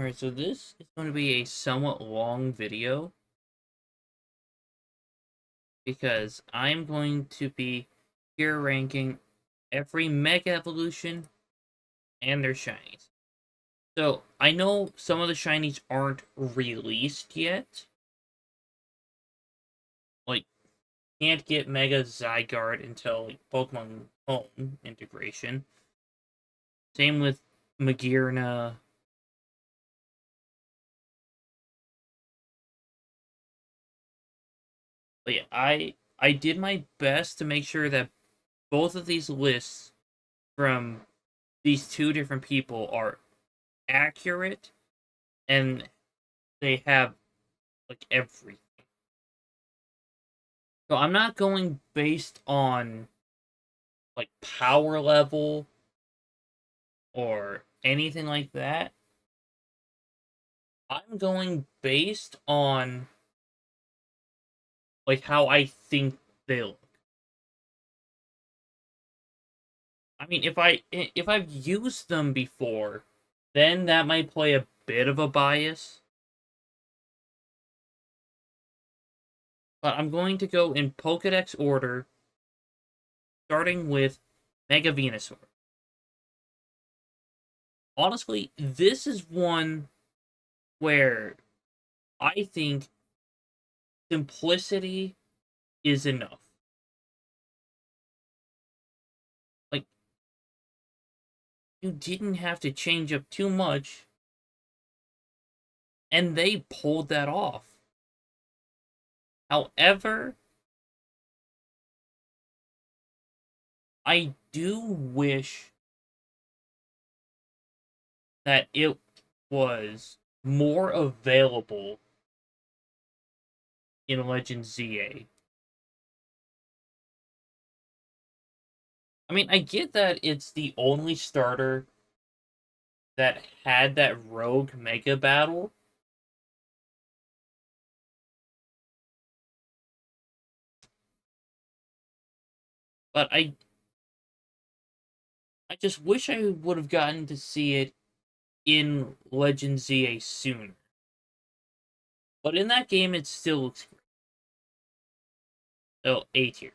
Alright, so this is going to be a somewhat long video because I'm going to be here ranking every Mega Evolution and their shinies. So, I know some of the shinies aren't released yet. Like, can't get Mega Zygarde until like, Pokemon Home integration. Same with Magearna. But yeah, I did my best to make sure that both of these lists from these two different people are accurate and they have like everything. So I'm not going based on like power level or anything like that. I'm going based on like how I think they look. I mean, if I've used them before, then that might play a bit of a bias. But I'm going to go in Pokedex order, starting with Mega Venusaur. Honestly, this is one where I think simplicity is enough. Like, you didn't have to change up too much, and they pulled that off. However, I do wish that it was more available in Legend ZA. I mean, I get that it's the only starter that had that rogue mega battle. But I just wish I would have gotten to see it in Legend ZA sooner. But in that game, it still looks great. So, A tier.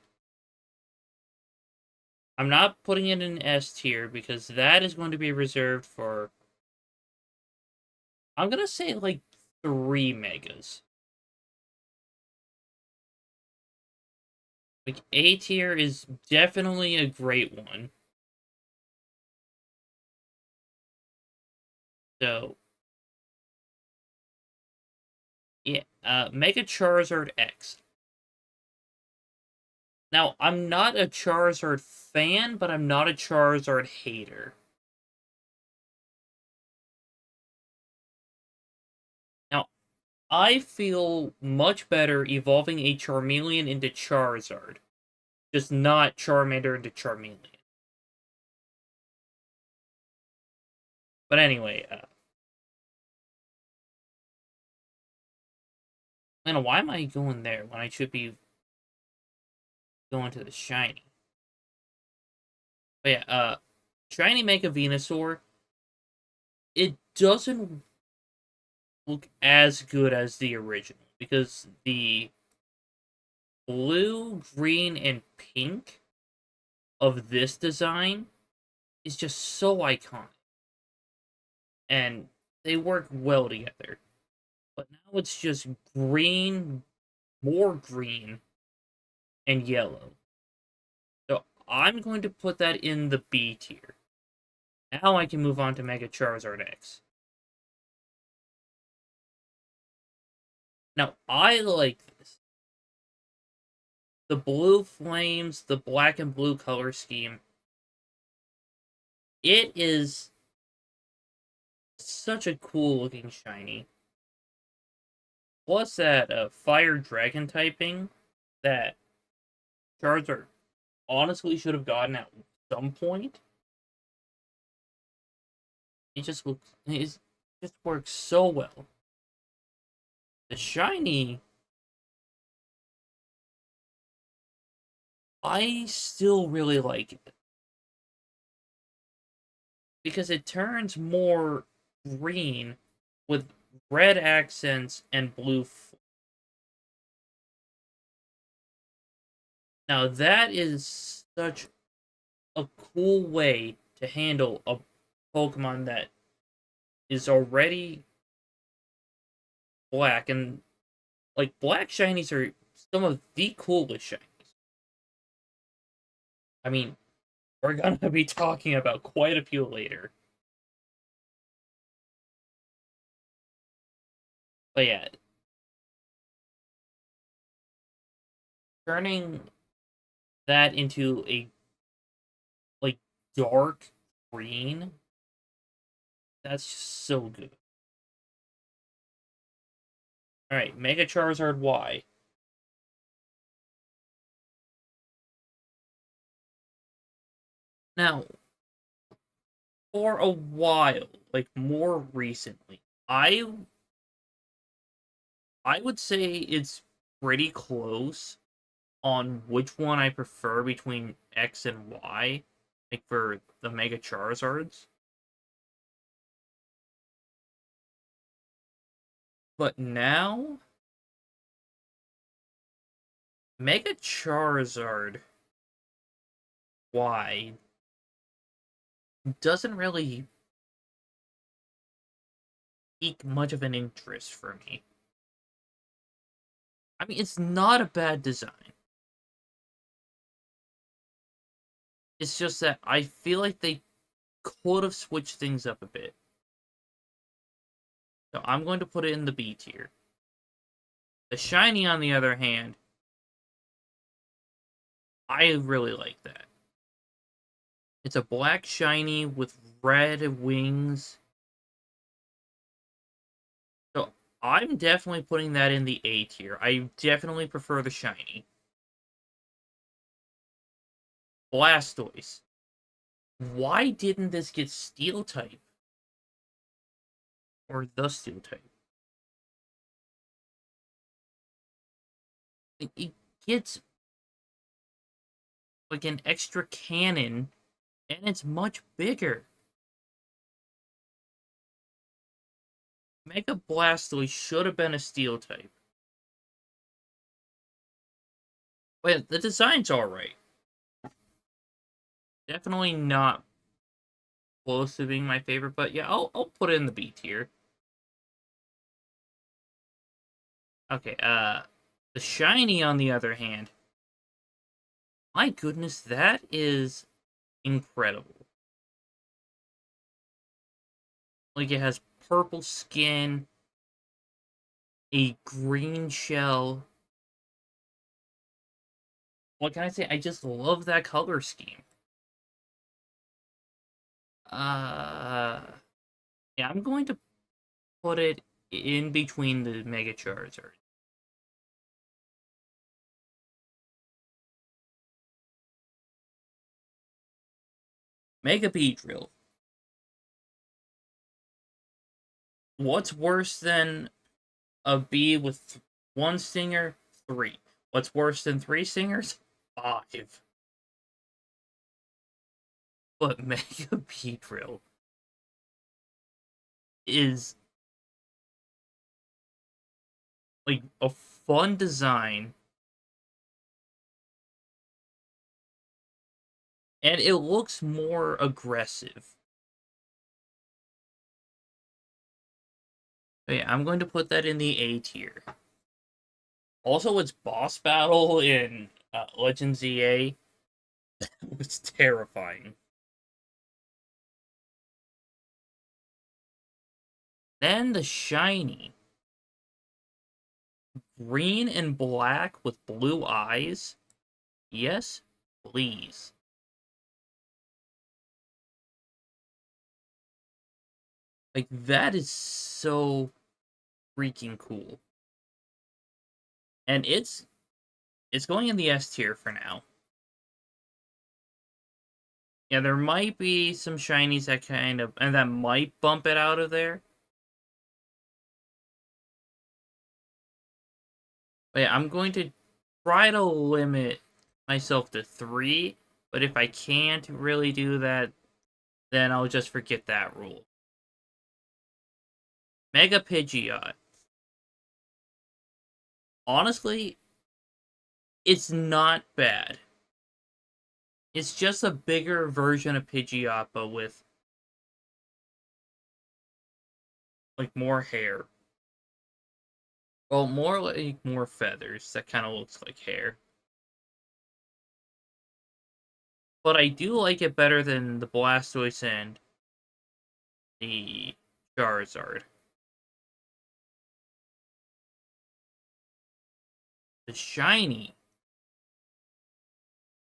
I'm not putting it in S tier because that is going to be reserved for, I'm going to say like 3 megas. Like, A tier is definitely a great one. So, yeah, Mega Charizard X. Now, I'm not a Charizard fan, but I'm not a Charizard hater. Now, I feel much better evolving a Charmeleon into Charizard, just not Charmander into Charmeleon. But anyway, man, why am I going there when I should be going to the shiny? But yeah, shiny Mega Venusaur, it doesn't look as good as the original because the blue, green, and pink of this design is just so iconic. And they work well together. But now it's just green, more green, and yellow. So I'm going to put that in the B tier. Now I can move on to Mega Charizard X. Now I like this. The blue flames, the black and blue color scheme. It is such a cool looking shiny. Plus that fire dragon typing that Charizard honestly should have gotten at some point. It just works so well. The shiny, I still really like it because it turns more green with red accents and blue. Now that is such a cool way to handle a Pokemon that is already black, and like black shinies are some of the coolest shinies. I mean, we're gonna be talking about quite a few later. But yeah, turning that into a like dark green, that's just so good. Alright, Mega Charizard Y. Now, for a while, like more recently, I would say it's pretty close on which one I prefer between X and Y, like for the Mega Charizards. But now, Mega Charizard Y doesn't really pique much of an interest for me. I mean, it's not a bad design. It's just that I feel like they could have switched things up a bit. So I'm going to put it in the B tier. The shiny, on the other hand, I really like that. It's a black shiny with red wings. So I'm definitely putting that in the A tier. I definitely prefer the shiny. Blastoise. Why didn't this get Steel type? Or the Steel type? It gets like an extra cannon, and it's much bigger. Mega Blastoise should have been a Steel type. Wait, the design's alright. Definitely not close to being my favorite, but yeah, I'll put it in the B tier. Okay, the shiny, on the other hand, my goodness, that is incredible. Like, it has purple skin, a green shell. What can I say? I just love that color scheme. Uh, yeah, I'm going to put it in between the Mega Charizard. Mega Beedrill. What's worse than a bee with one stinger? 3. What's worse than 3 stingers? 5. But Mega Beedrill is like a fun design, and it looks more aggressive. But yeah, I'm going to put that in the A tier. Also, its boss battle in Legends EA was terrifying. Then the shiny. Green and black with blue eyes. Yes, please. Like, that is so freaking cool. And it's going in the S tier for now. Yeah, there might be some shinies that kind of, and that might bump it out of there. But yeah, I'm going to try to limit myself to 3, but if I can't really do that, then I'll just forget that rule. Mega Pidgeot. Honestly, it's not bad. It's just a bigger version of Pidgeot, but with like more hair. Well, more like more feathers. That kind of looks like hair. But I do like it better than the Blastoise and the Charizard. The shiny.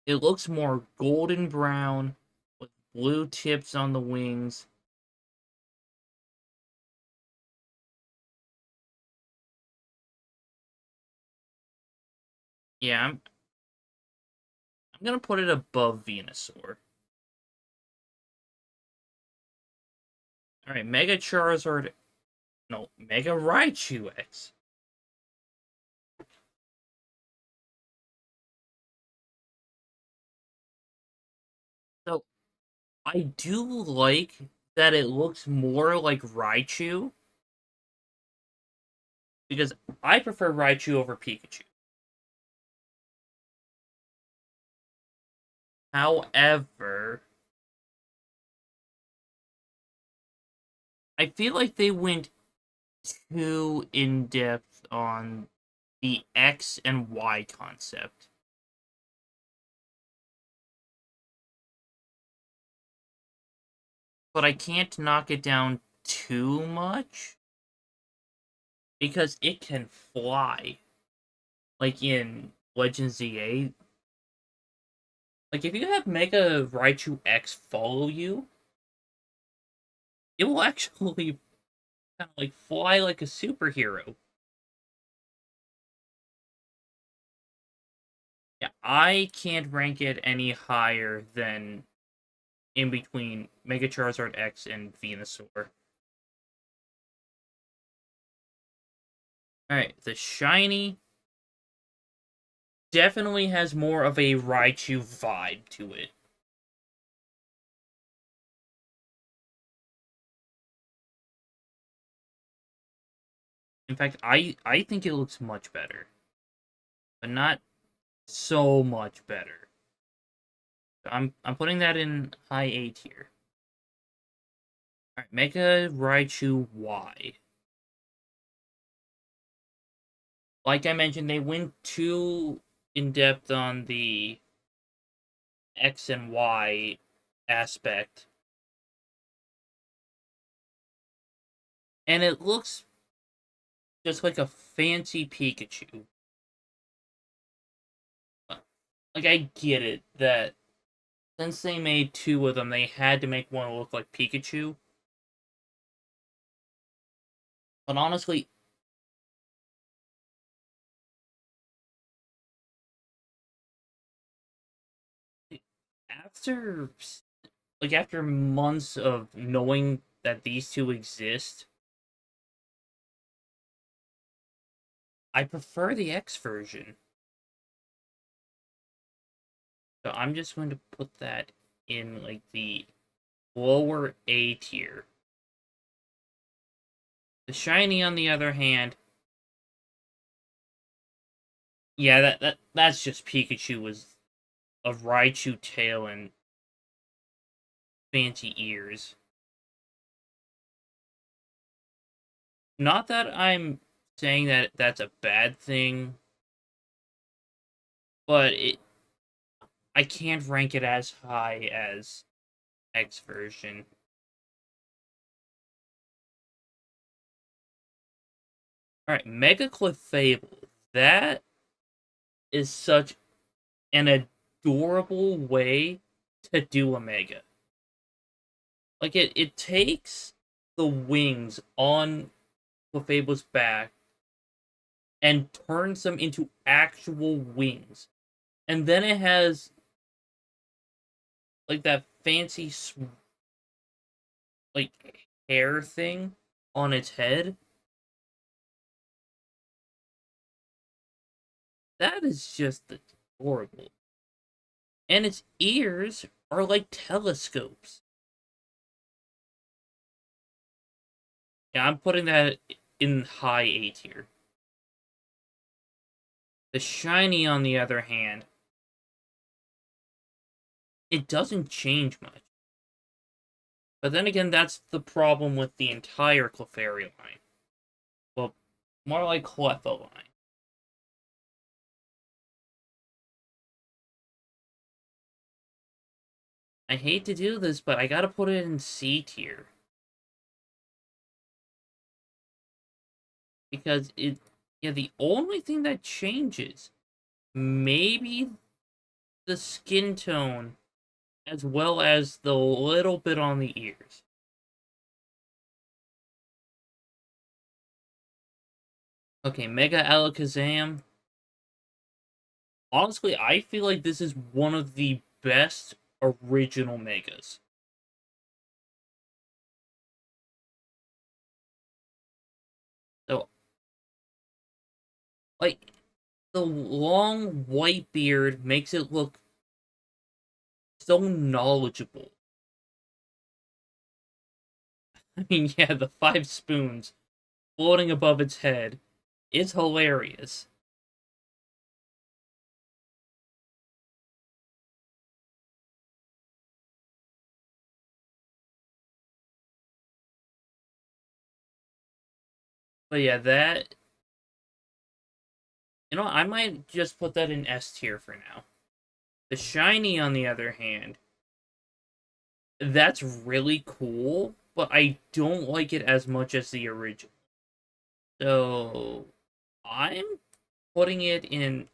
It looks more golden brown with blue tips on the wings. Yeah, I'm gonna put it above Venusaur. Alright, Mega Charizard. No, Mega Raichu X. So, I do like that it looks more like Raichu. Because I prefer Raichu over Pikachu. However, I feel like they went too in depth on the X and Y concept. But I can't knock it down too much because it can fly. Like in Legends ZA. Like if you have Mega Raichu X follow you, it will actually kind of like fly like a superhero. Yeah, I can't rank it any higher than in between Mega Charizard X and Venusaur. Alright, the shiny definitely has more of a Raichu vibe to it. In fact, I think it looks much better, but not so much better. I'm putting that in high A tier. Alright, Mega Raichu Y. Like I mentioned, they went too in depth on the X and Y aspect. And it looks just like a fancy Pikachu. Like, I get it that since they made two of them, they had to make one look like Pikachu. But honestly, after after months of knowing that these two exist, I prefer the X version. So I'm just going to put that in like the lower A tier. The shiny, on the other hand, yeah, that's just Pikachu with a Raichu tail and fancy ears. Not that I'm saying that that's a bad thing, but I can't rank it as high as X version. Alright, Mega Clefable. That is such an adorable way to do a Mega. Like it takes the wings on Clefable's back and turns them into actual wings. And then it has like that fancy like hair thing on its head. That is just adorable. And its ears are like telescopes. Yeah, I'm putting that in high A tier. The shiny, on the other hand, it doesn't change much. But then again, that's the problem with the entire Clefairy line. Well, more like Cleffa line. I hate to do this, but I gotta put it in C tier. Because yeah, the only thing that changes, maybe the skin tone, as well as the little bit on the ears. Okay, Mega Alakazam. Honestly, I feel like this is one of the best original Megas. So, like, the long white beard makes it look so knowledgeable. I mean, yeah, the 5 spoons floating above its head is hilarious. But yeah, that, I might just put that in S tier for now. The shiny, on the other hand, that's really cool, but I don't like it as much as the original. So I'm putting it in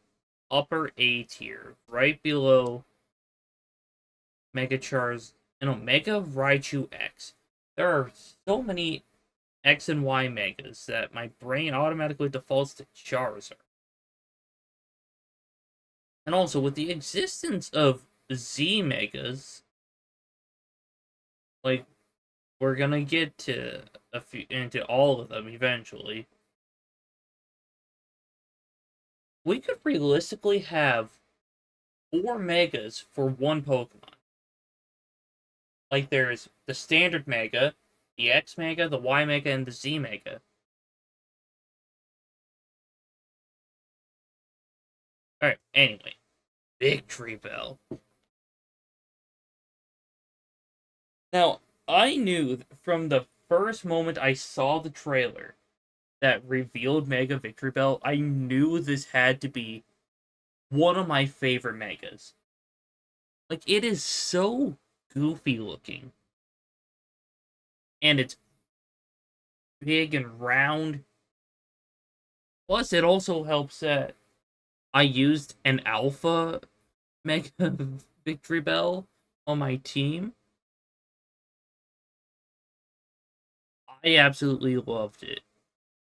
upper A tier, right below Mega Char's, Mega Raichu X. There are so many X and Y Megas that my brain automatically defaults to Charizard. And also, with the existence of Z Megas, like, we're gonna get to into all of them eventually. We could realistically have 4 Megas for one Pokemon. Like, there's the standard Mega, the X Mega, the Y Mega, and the Z Mega. Alright, anyway. Victreebel. Now, I knew from the first moment I saw the trailer that revealed Mega Victreebel, I knew this had to be one of my favorite Megas. Like, it is so goofy looking. And it's big and round. Plus, it also helps that I used an alpha Mega Victreebel on my team. I absolutely loved it.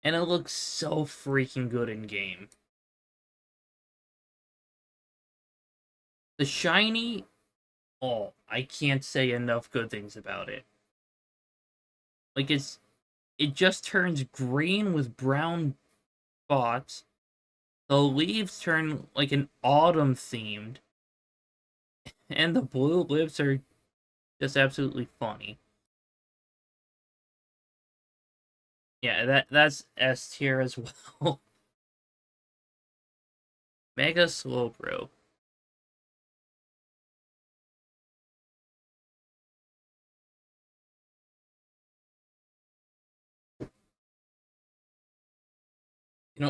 And it looks so freaking good in game. The shiny, oh, I can't say enough good things about it. Like, it just turns green with brown spots. The leaves turn like an autumn themed, and the blue lips are just absolutely funny. Yeah, that's S tier as well. Mega Slowbro.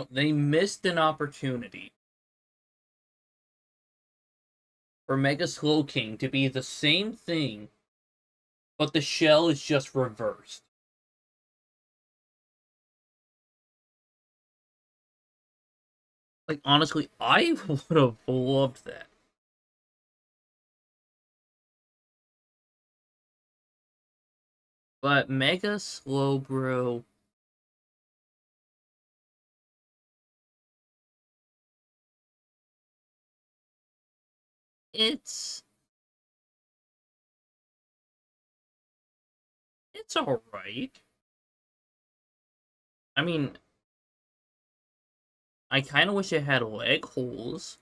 They missed an opportunity for Mega Slowking to be the same thing, but the shell is just reversed. Like, honestly, I would have loved that. But Mega Slowbro, it's it's all right. I mean, I kind of wish it had leg holes.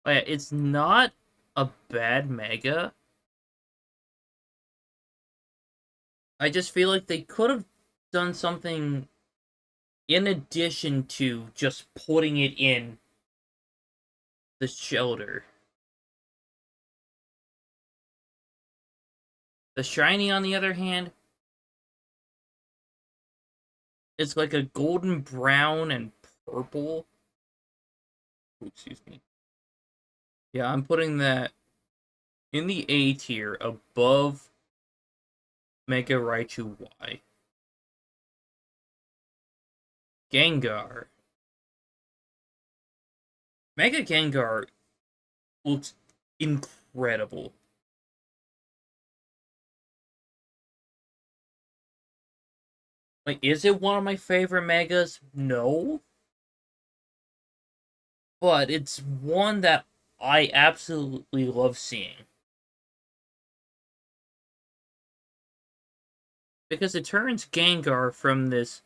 But it's not a bad Mega. I just feel like they could have done something in addition to just putting it in the shelter. The shiny, on the other hand, is like a golden brown and purple. Ooh, excuse me. Yeah, I'm putting that in the A tier above Mega Raichu Y. Gengar. Mega Gengar looks incredible. Like, is it one of my favorite Megas? No. But it's one that I absolutely love seeing. Because it turns Gengar from this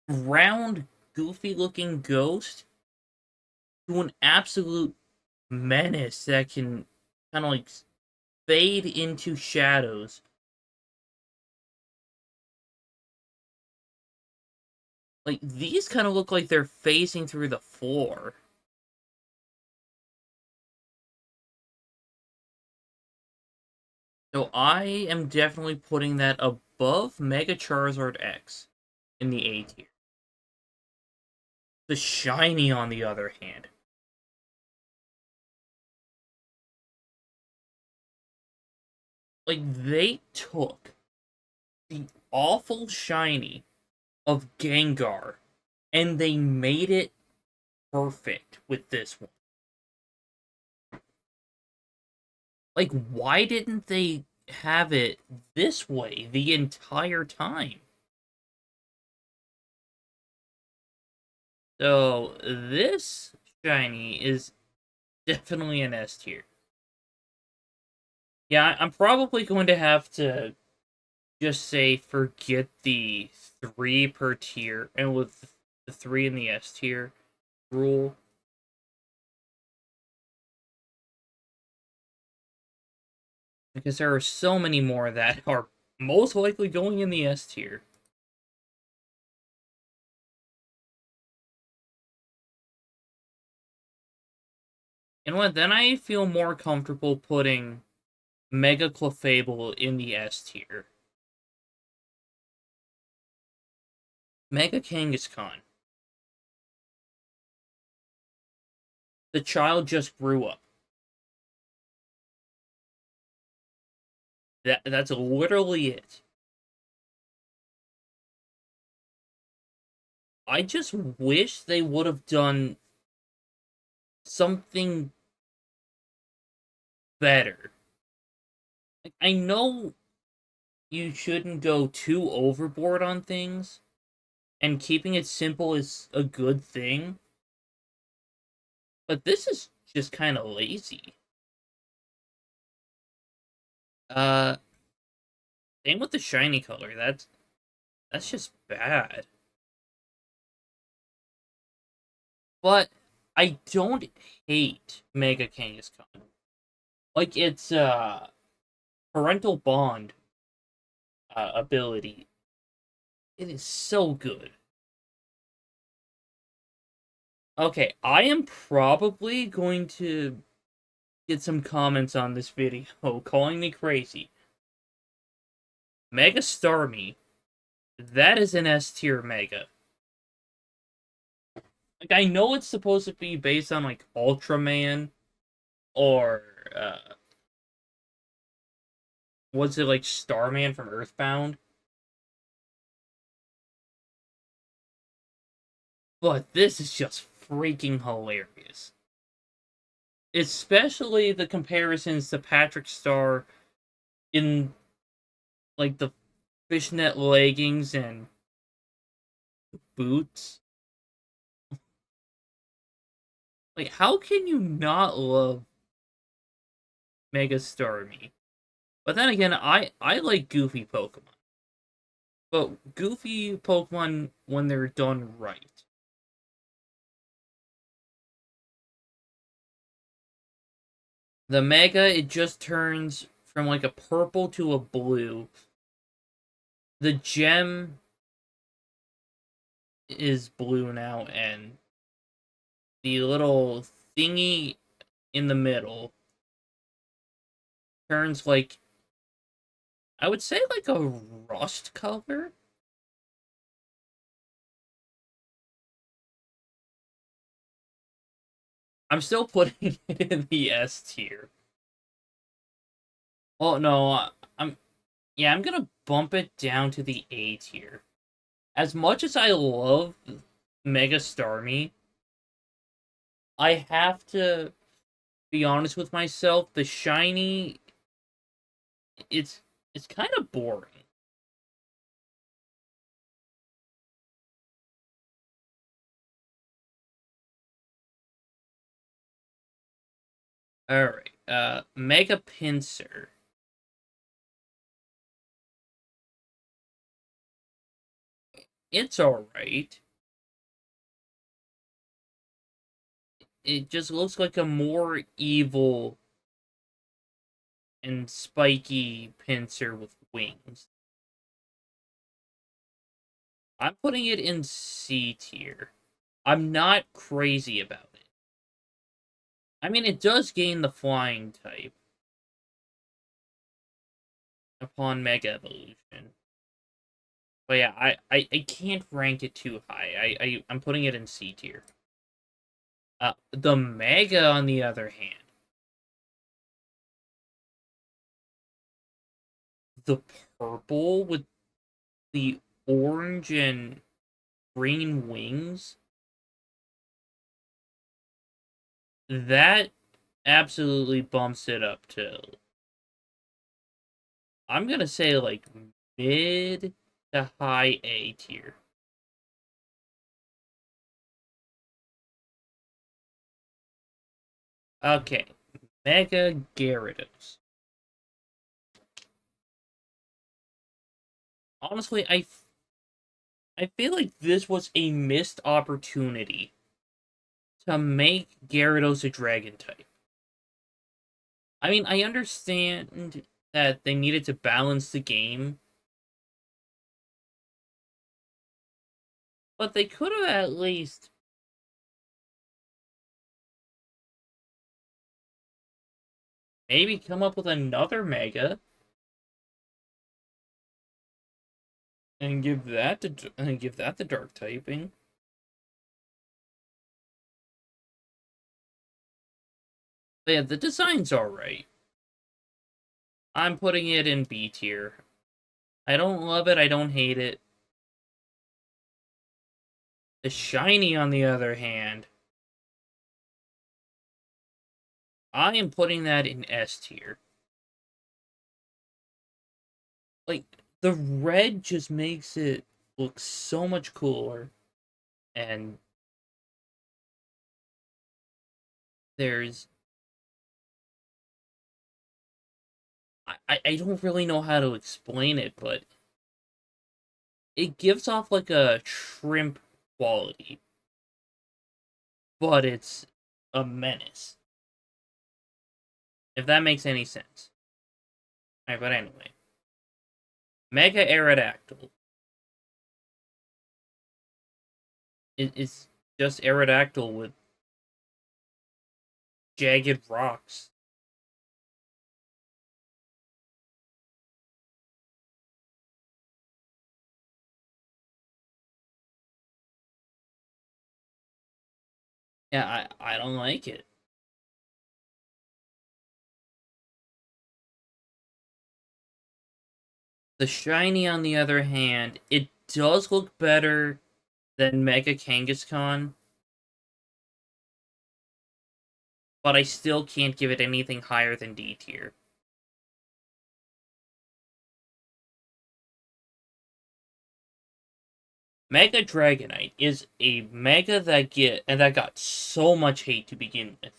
round, goofy looking ghost to an absolute menace that can kind of like fade into shadows. Like, these kind of look like they're phasing through the floor. So I am definitely putting that above Mega Charizard X in the A tier. The shiny, on the other hand, like, they took the awful shiny of Gengar and they made it perfect with this one. Like, why didn't they have it this way the entire time? So, this shiny is definitely an S tier. Yeah, I'm probably going to have to just say forget the 3 per tier and with the 3 in the S tier rule. Because there are so many more that are most likely going in the S tier. And what then I feel more comfortable putting Mega Clefable in the S tier. Mega Kangaskhan. The child just grew up. That's literally it. I just wish they would have done something better. Like, I know you shouldn't go too overboard on things, and keeping it simple is a good thing, but this is just kind of lazy. Uh, Same with the shiny color. That's just bad. But I don't hate Mega Kangaskhan. Like, its parental bond ability. It is so good. Okay, I am probably going to get some comments on this video calling me crazy. Mega Starmie, that is an S tier Mega. Like, I know it's supposed to be based on like Ultraman or was it like Starman from Earthbound? But this is just freaking hilarious. Especially the comparisons to Patrick Star in like the fishnet leggings and boots. Like, how can you not love Mega Starmie? But then again, I like goofy Pokemon. But goofy Pokemon when they're done right. The Mega, it just turns from like a purple to a blue. The gem is blue now, and the little thingy in the middle turns like, I would say like a rust color. I'm still putting it in the S tier. Oh no, I'm yeah, I'm gonna bump it down to the A tier. As much as I love Mega Starmie, I have to be honest with myself. The shiny, it's it's kind of boring. All right, Mega Pinsir. It's all right. It just looks like a more evil and spiky Pinsir with wings. I'm putting it in C tier. I'm not crazy about it. I mean, it does gain the flying type upon Mega Evolution. But yeah, I can't rank it too high. I'm putting it in C tier. The Mega, on the other hand, the purple with the orange and green wings, that absolutely bumps it up to, I'm gonna say, like mid to high A tier. Okay, Mega Gyarados. Honestly, I feel like this was a missed opportunity to make Gyarados a dragon type. I mean, I understand that they needed to balance the game, but they could have at least maybe come up with another Mega and give that the dark typing. But yeah, the design's alright. I'm putting it in B tier. I don't love it, I don't hate it. The shiny, on the other hand, I am putting that in S tier. Like, the red just makes it look so much cooler. And there's, I don't really know how to explain it, but it gives off like a shrimp quality, but it's a menace. If that makes any sense. Alright, but anyway. Mega Aerodactyl. It's just Aerodactyl with jagged rocks. Yeah, I don't like it. The shiny, on the other hand, it does look better than Mega Kangaskhan, but I still can't give it anything higher than D tier. Mega Dragonite is a mega that got so much hate to begin with.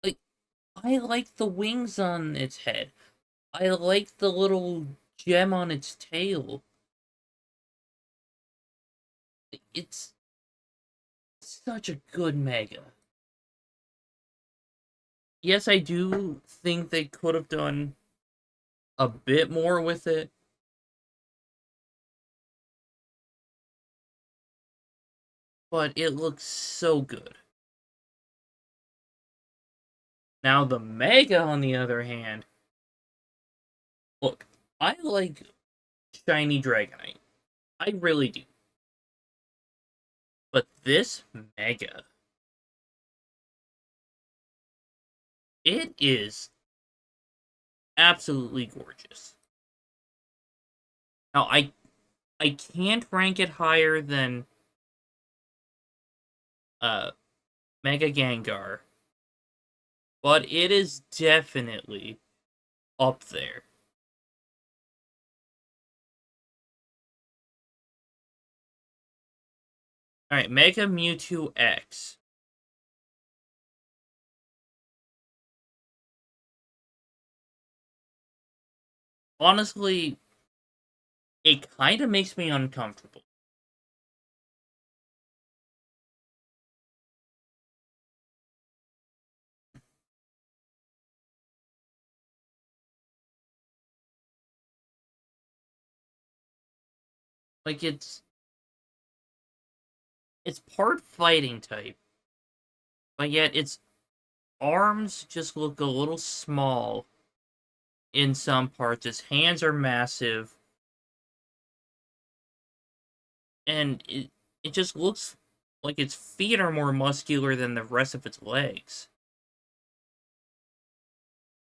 Like, I like the wings on its head. I like the little gem on its tail. It's such a good mega. Yes, I do think they could have done a bit more with it. But it looks so good. Now the Mega, on the other hand, look, I like Shiny Dragonite. I really do. But this Mega, it is absolutely gorgeous. Now I can't rank it higher than uh Mega Gengar, but it is definitely up there. Alright, Mega Mewtwo X. Honestly, it kind of makes me uncomfortable. Like it's part fighting type, but yet its arms just look a little small in some parts. Its hands are massive, and it just looks like its feet are more muscular than the rest of its legs.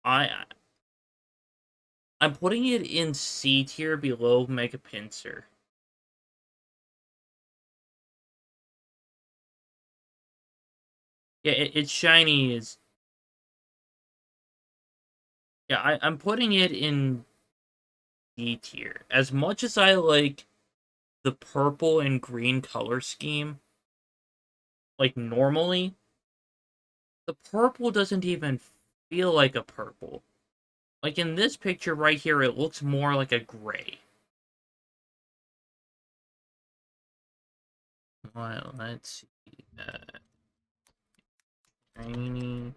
I I'm putting it in C tier below Mega Pinsir. Yeah, its shiny is. Yeah, I'm putting it in D tier. As much as I like the purple and green color scheme, like normally, the purple doesn't even feel like a purple. Like in this picture right here, it looks more like a gray. Well, let's see. Tiny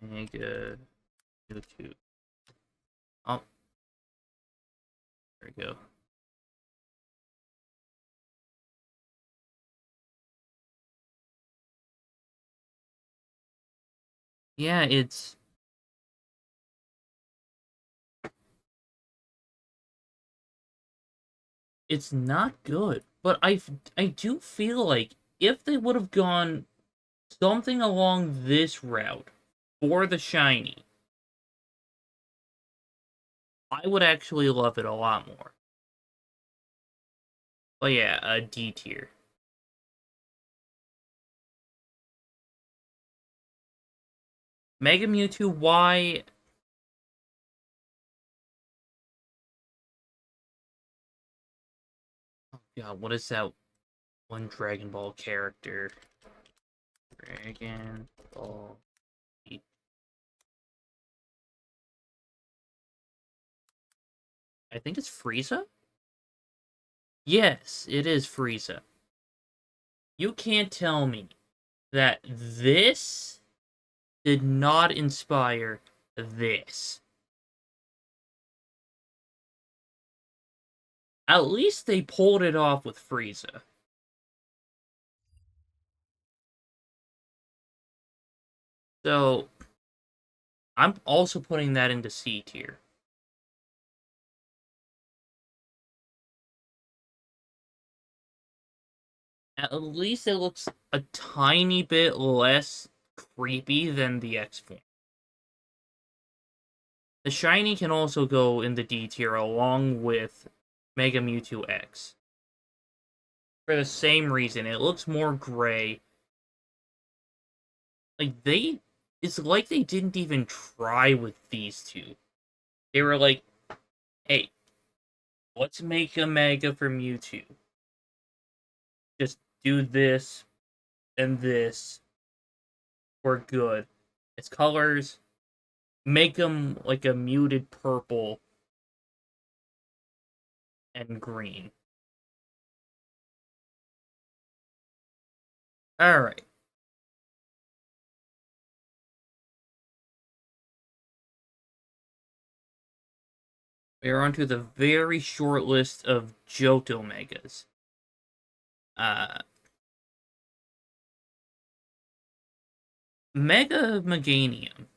Mega YouTube. Oh, there we go. Yeah, it's not good, but I do feel like if they would have gone something along this route for the shiny, I would actually love it a lot more. But yeah, a D tier. Mega Mewtwo Y. Oh god, what is that one Dragon Ball character? Dragon Ball. I think it's Frieza? Yes, it is Frieza. You can't tell me that this did not inspire this. At least they pulled it off with Frieza. So, I'm also putting that into C tier. At least it looks a tiny bit less creepy than the X form. The shiny can also go in the D tier along with Mega Mewtwo X. For the same reason, it looks more gray. Like it's like they didn't even try with these two. They were like, "Hey, let's make a Mega for Mewtwo. Just do this and this. We're good. Its colors, make them like a muted purple and green." All right. We are onto the very short list of Johto Megas. Uh, Mega Meganium.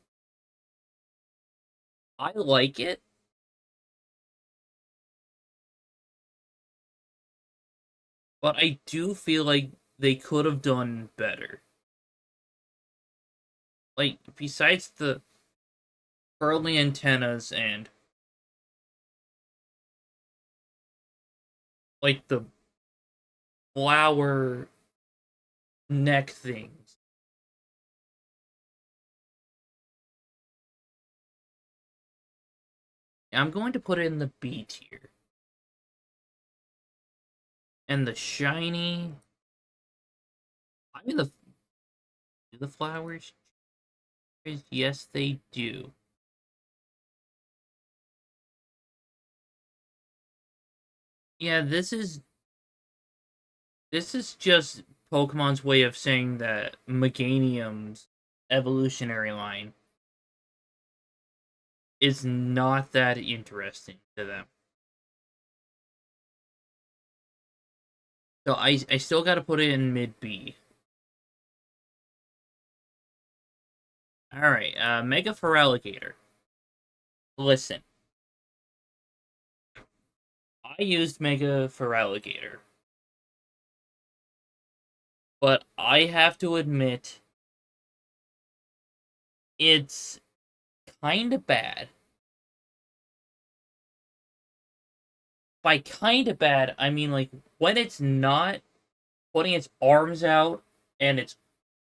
I like it, but I do feel like they could have done better. Like, besides the curly antennas and, like, the flower neck things. I'm going to put it in the B tier. And the shiny. I mean, do the flowers? Yes, they do. Yeah, this is just Pokemon's way of saying that Meganium's evolutionary line is not that interesting to them. So I still got to put it in mid B. All right, Mega Feraligatr. Listen, I used Mega Feraligatr, but I have to admit it's kind of bad. By kind of bad, I mean like when it's not putting its arms out and its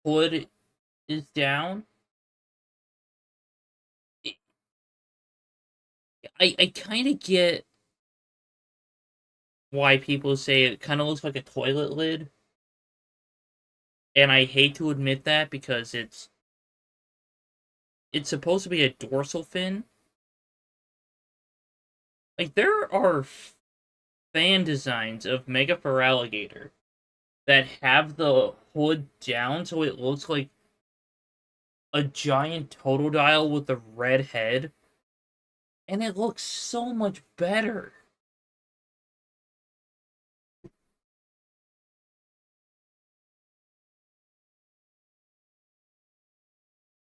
hood is down. I kind of get why people say it kind of looks like a toilet lid, and I hate to admit that because it's supposed to be a dorsal fin. Like there are fan designs of Mega Feraligatr that have the hood down so it looks like a giant Totodile with a red head, and it looks so much better.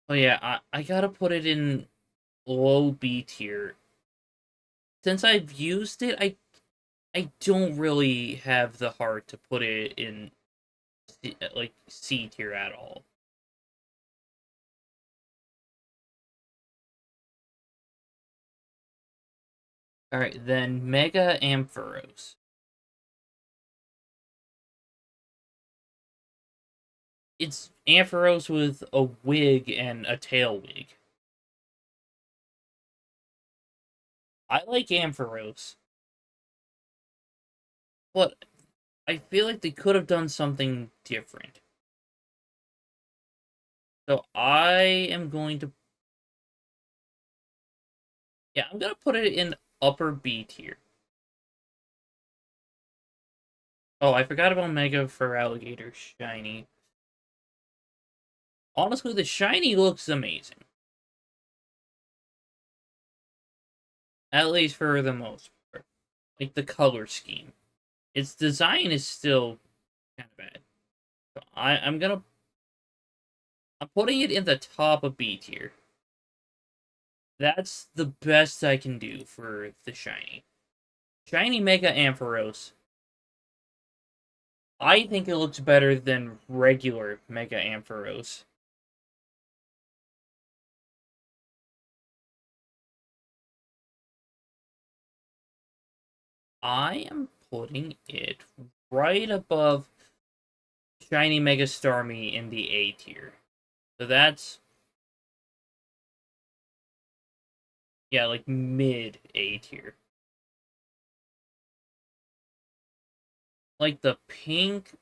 Oh yeah, I gotta put it in low B tier. Since I've used it, I don't really have the heart to put it in like C tier at all. All right, then Mega Ampharos. It's Ampharos with a wig and a tail wig. I like Ampharos, but I feel like they could have done something different. So I am going to, yeah, I'm gonna put it in upper B tier. Oh, I forgot about Mega Feraligatr Shiny. Honestly, the shiny looks amazing. At least for the most part. Like the color scheme. Its design is still kind of bad. So I'm putting it in the top of B tier. That's the best I can do for the shiny. Shiny Mega Ampharos. I think it looks better than regular Mega Ampharos. I am putting it right above Shiny Mega Starmie in the A tier. So that's, yeah, like mid A tier. Like the pink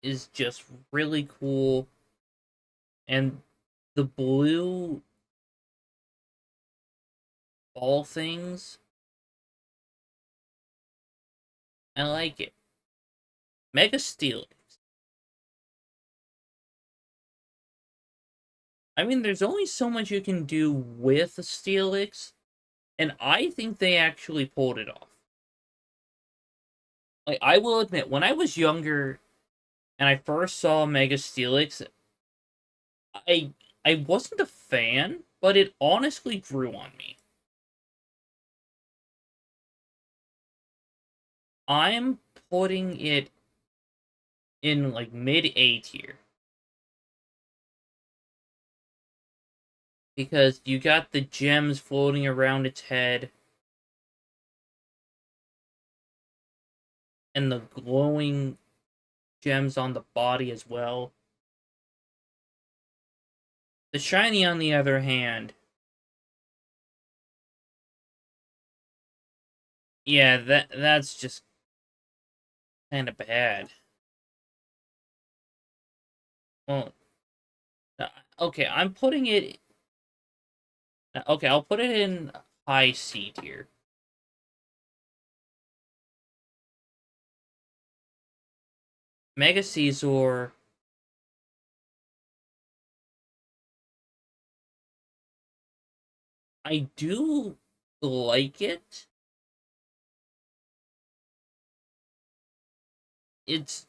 is just really cool, and the blue ball things, I like it. Mega Steelix. I mean, there's only so much you can do with a Steelix, And I think they actually pulled it off. Like, I will admit, when I was younger and I first saw Mega Steelix, I I wasn't a fan, but it honestly grew on me. I'm putting it in like mid A tier because you got the gems floating around its head and the glowing gems on the body as well. The shiny, on the other hand, yeah, that's just kind of bad. Well, uh, okay, I'm putting it. Okay, I'll put it in high C tier. Mega Caesar. I do like it. It's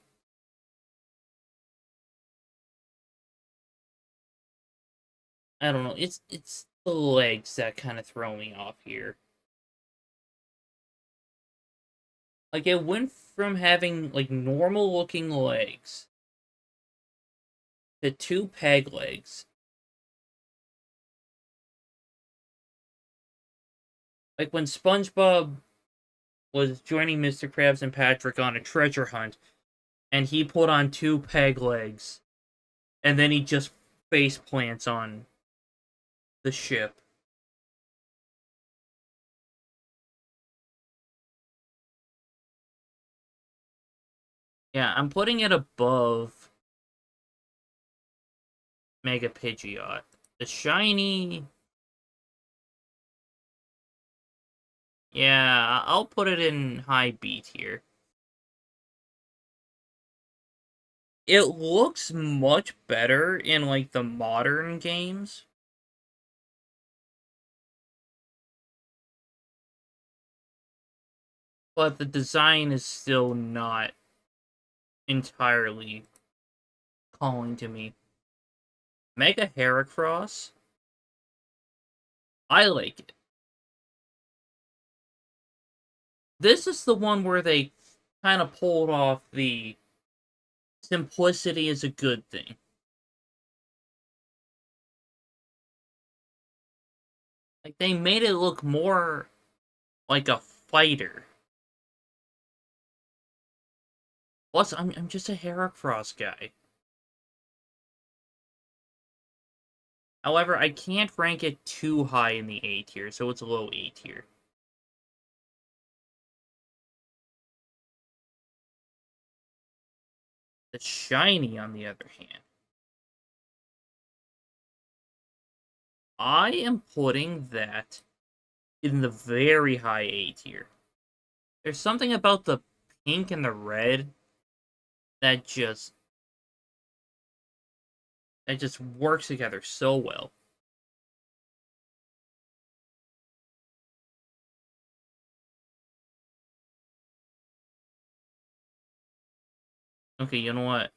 I don't know. It's the legs that kind of throw me off here. Like it went from having like normal looking legs to two peg legs. Like when SpongeBob was joining Mr. Krabs and Patrick on a treasure hunt, and he put on two peg legs, and then he just face plants on the ship. Yeah, I'm putting it above Mega Pidgeot. The shiny, yeah, I'll put it in high B tier. It looks much better in like the modern games, but the design is still not entirely calling to me. Mega Heracross, I like it. This is the one where they kind of pulled off the simplicity is a good thing. Like they made it look more like a fighter. Plus, I'm just a Heracross guy. However, I can't rank it too high in the A tier, so it's a low A tier. The shiny, on the other hand, I am putting that in the very high A tier. There's something about the pink and the red that just works together so well. Okay, you know what?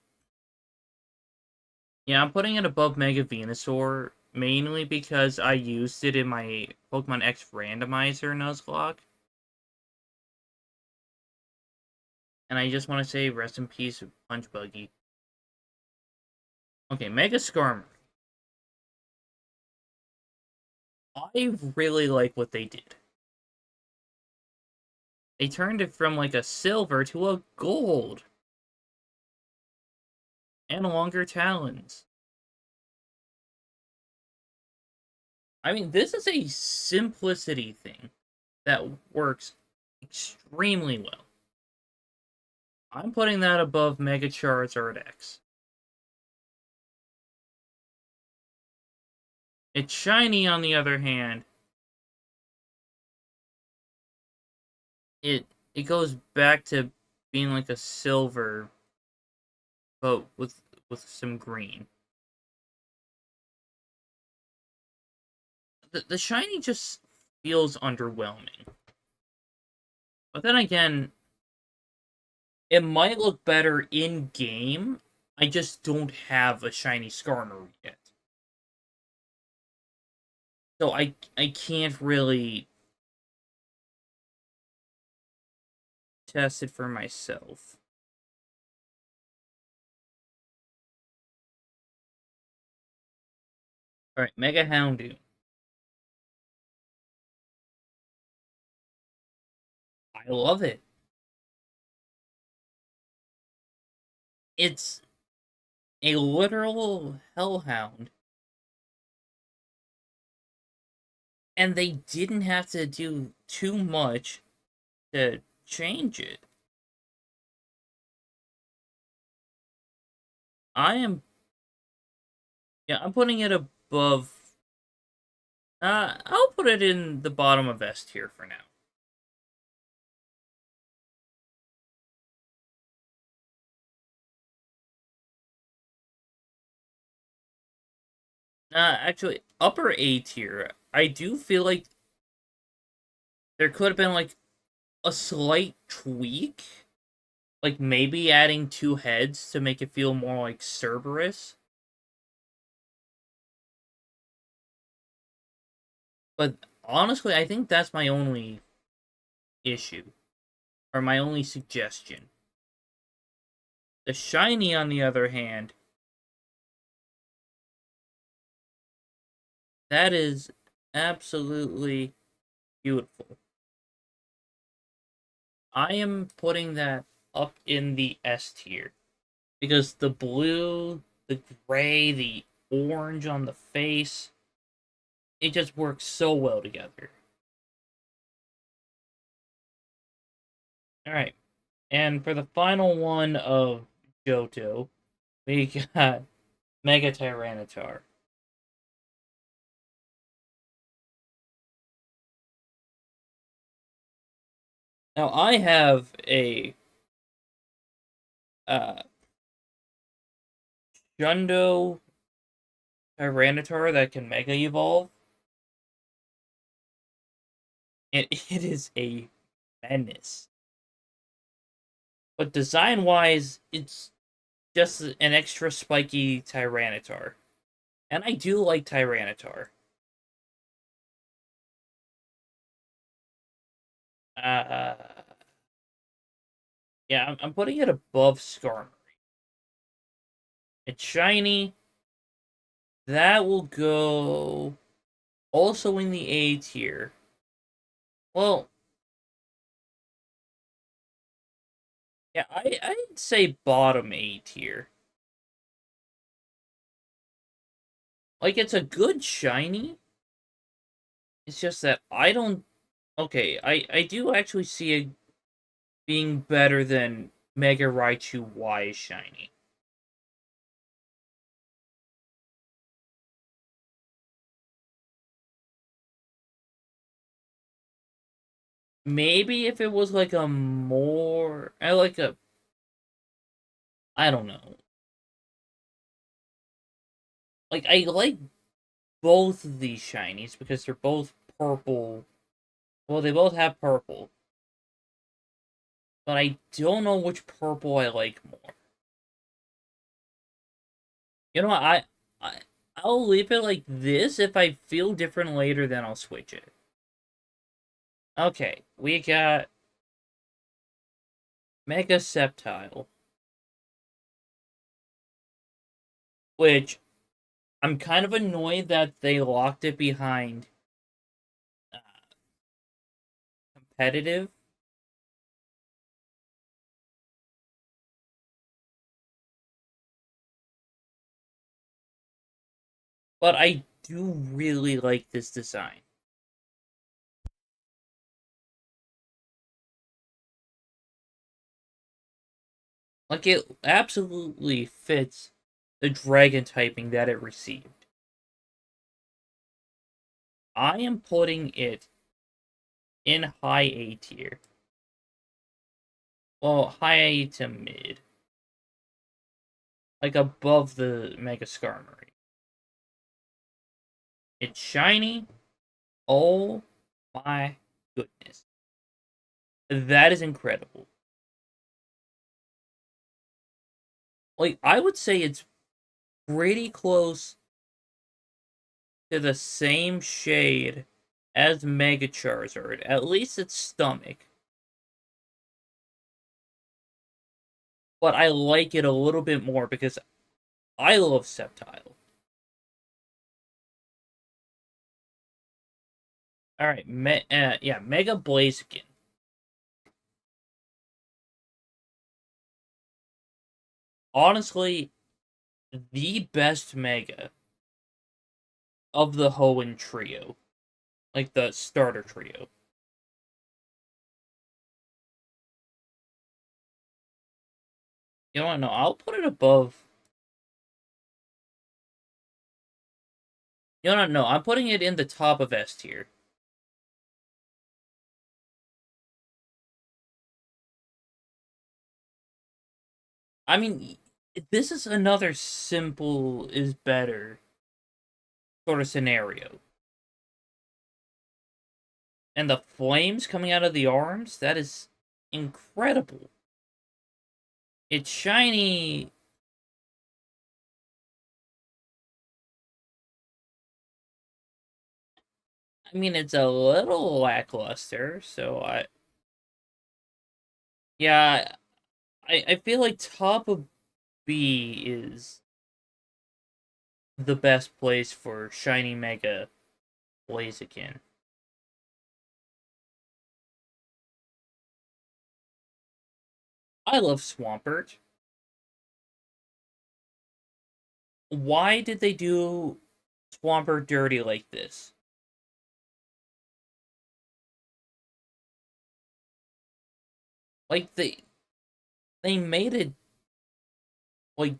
Yeah, I'm putting it above Mega Venusaur mainly because I used it in my Pokemon X randomizer Nuzlocke. And I just want to say rest in peace, Punch Buggy. Okay, Mega Skarmory. I really like what they did. They turned it from like a silver to a gold. And longer talons. I mean, this is a simplicity thing that works extremely well. I'm putting that above Mega Charizard X. It's shiny, on the other hand. It goes back to being like a silver, but with some green. The shiny just feels underwhelming. But then again, it might look better in game. I just don't have a shiny Skarmory yet. So I can't really test it for myself. Alright, Mega Houndoom. I love it. It's a literal hellhound. And they didn't have to do too much to change it. I am, yeah, I'm putting it above. I'll put it in the bottom of S tier for now. Actually, upper A tier. I do feel like there could have been like a slight tweak, like maybe adding 2 heads to make it feel more like Cerberus. But honestly, I think that's my only issue, or my only suggestion. The shiny, on the other hand, that is absolutely beautiful. I am putting that up in the S tier because the blue, the gray, the orange on the face, it just works so well together. All right. And for the final one of Johto, we got Mega Tyranitar. Now I have a uh Shundo Tyranitar that can Mega Evolve. And it is a menace. But design wise, it's just an extra spiky Tyranitar. And I do like Tyranitar. Uh, yeah, I'm putting it above Skarmory. It's shiny. That will go also in the A tier. Well, yeah, I'd say bottom A tier. Like, it's a good shiny. It's just that I don't. Okay, I do actually see it being better than Mega Raichu Y shiny. Maybe if it was like a more. I like a. I don't know. Like, I like both of these shinies because they're both purple. Well, they both have purple. But I don't know which purple I like more. You know what? I I'll leave it like this. If I feel different later, then I'll switch it. Okay, we got Mega Sceptile, which I'm kind of annoyed that they locked it behind uh, competitive. But I do really like this design. Like, it absolutely fits the dragon typing that it received. I am putting it in high A tier. Well, high A to mid. Like above the Mega Skarmory. It's shiny. Oh My goodness. That is incredible. Like, I would say it's pretty close to the same shade as Mega Charizard, at least its stomach. But I like it a little bit more because I love Sceptile. Alright, yeah, Mega Blaziken. Honestly, the best Mega of the Hoenn trio. Like the starter trio. You know what? No, I'll put it above. You know what? No, I'm putting it in the top of S tier. I mean, this is another simple is better sort of scenario. And the flames coming out of the arms, that is incredible. It's shiny. I mean, it's a little lackluster, so yeah, I feel like top of B is the best place for shiny Mega Blaziken. I love Swampert. Why did they do Swampert dirty like this? Like they made it like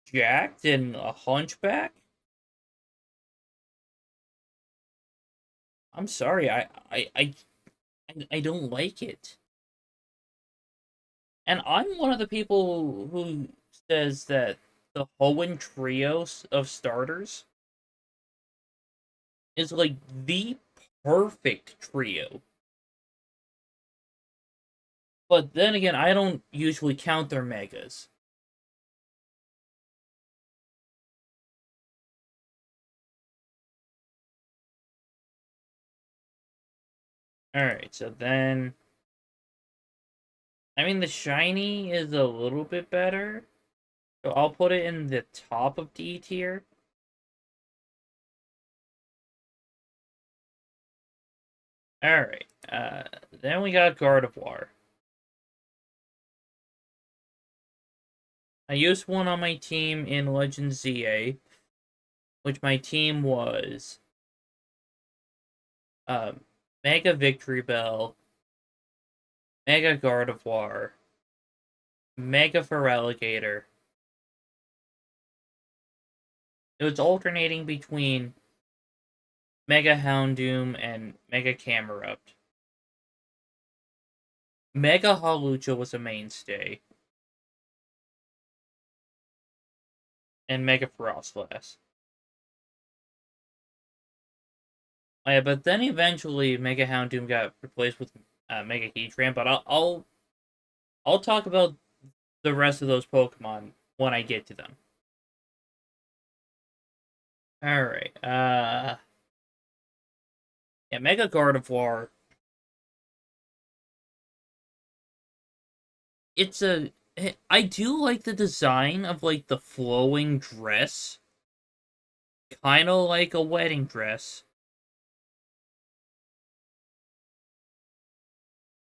jacked and a hunchback. I'm sorry, I don't like it. And I'm one of the people who says that the Hoenn trios of starters is like the perfect trio. But then again, I don't usually count their megas. Alright, so then I mean the shiny is a little bit better. So I'll put it in the top of D tier. Alright. Then we got Gardevoir. I used one on my team in Legend ZA, which my team was Mega Victreebel, Mega Gardevoir, Mega Feraligatr. It was alternating between Mega Houndoom and Mega Camerupt. Mega Hawlucha was a mainstay. And Mega Frostlass. Oh, yeah, but then eventually Mega Houndoom got replaced with Mega Heatran, but I'll talk about the rest of those Pokemon when I get to them. Alright, yeah, Mega Gardevoir. It's a I do like the design of like the flowing dress. Kinda like a wedding dress.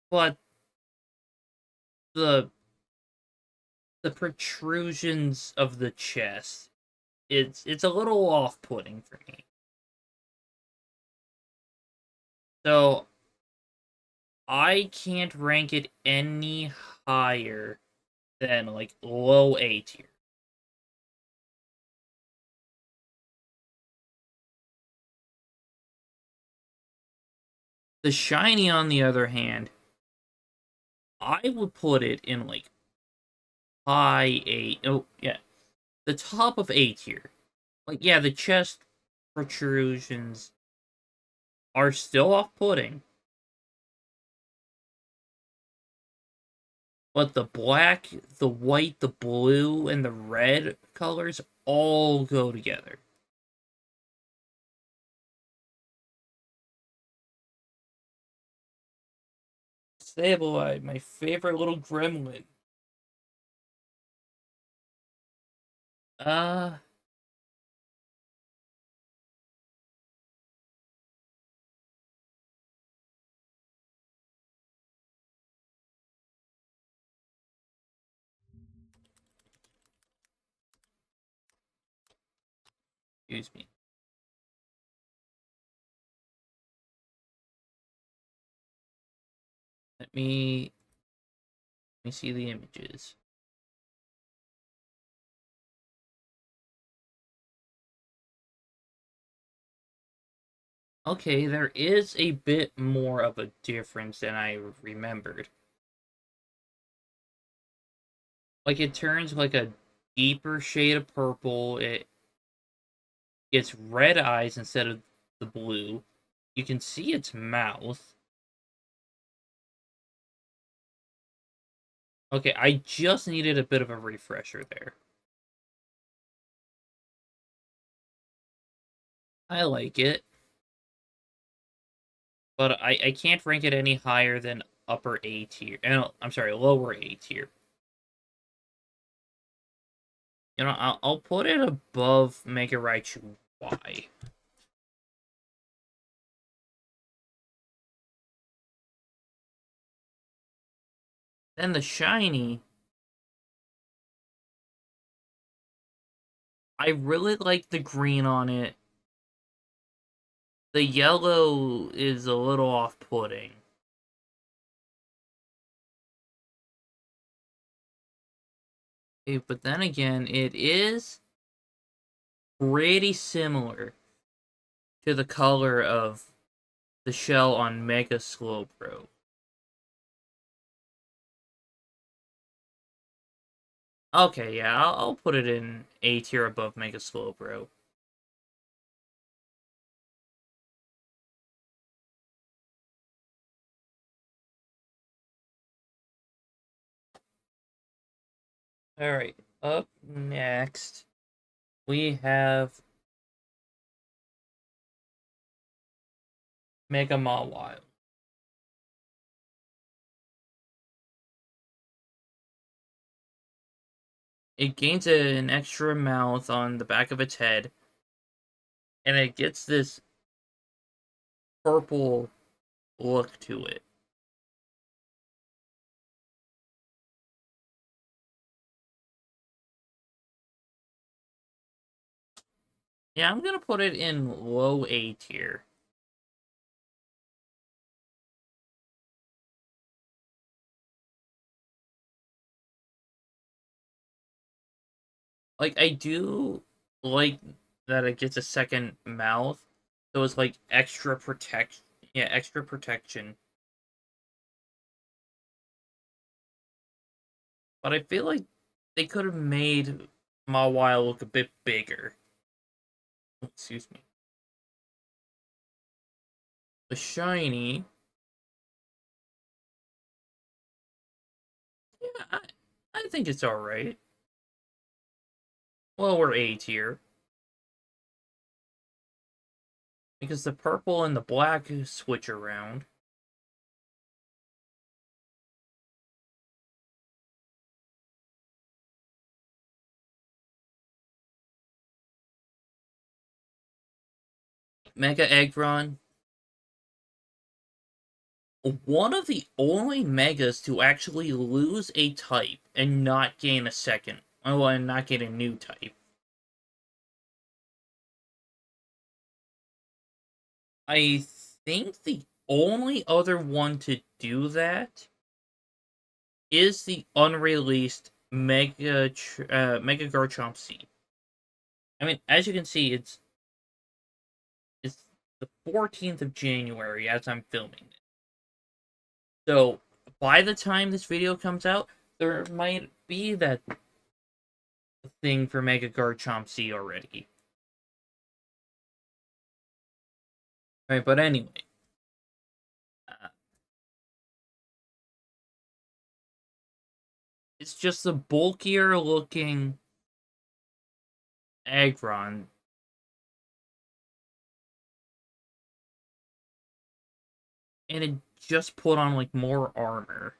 But the the protrusions of the chest, it's a little off-putting for me. So I can't rank it any higher than like low A tier. The shiny, on the other hand, I would put it in like high A. Oh yeah, the top of A tier. Like yeah, the chest protrusions are still off-putting. But the black, the white, the blue, and the red colors all go together. Sableye, my favorite little gremlin. Uh, excuse me. Let me see the images. Okay, there is a bit more of a difference than I remembered. Like, it turns like a deeper shade of purple. It gets red eyes instead of the blue. You can see its mouth. Okay, I just needed a bit of a refresher there. I like it, but I can't rank it any higher than upper A tier. I'm sorry, lower A tier. You know, I'll put it above Mega Raichu Y. Then the shiny, I really like the green on it. The yellow is a little off-putting. Okay, but then again, it is pretty similar to the color of the shell on Mega Slowbro. Okay, yeah, I'll put it in A tier above Mega Slowbro. Alright, up next, we have Mega Mawile. It gains an extra mouth on the back of its head, and it gets this purple look to it. Yeah, I'm gonna put it in low A tier. Like, I do like that it gets a second mouth, so it's like extra protection. But I feel like they could have made Mawile look a bit bigger. Excuse me. The shiny, yeah, I think it's alright. Well, we're A tier. Because the purple and the black switch around. Mega Eggron, one of the only Megas to actually lose a type and not gain a second. Oh, and not get a new type. I think the only other one to do that is the unreleased Mega Garchomp C. I mean, as you can see, it's the 14th of January as I'm filming it. So by the time this video comes out, there might be that thing for Mega Garchomp C already. Right, but anyway. Uh, it's just a bulkier looking Aggron. And it just put on, like, more armor.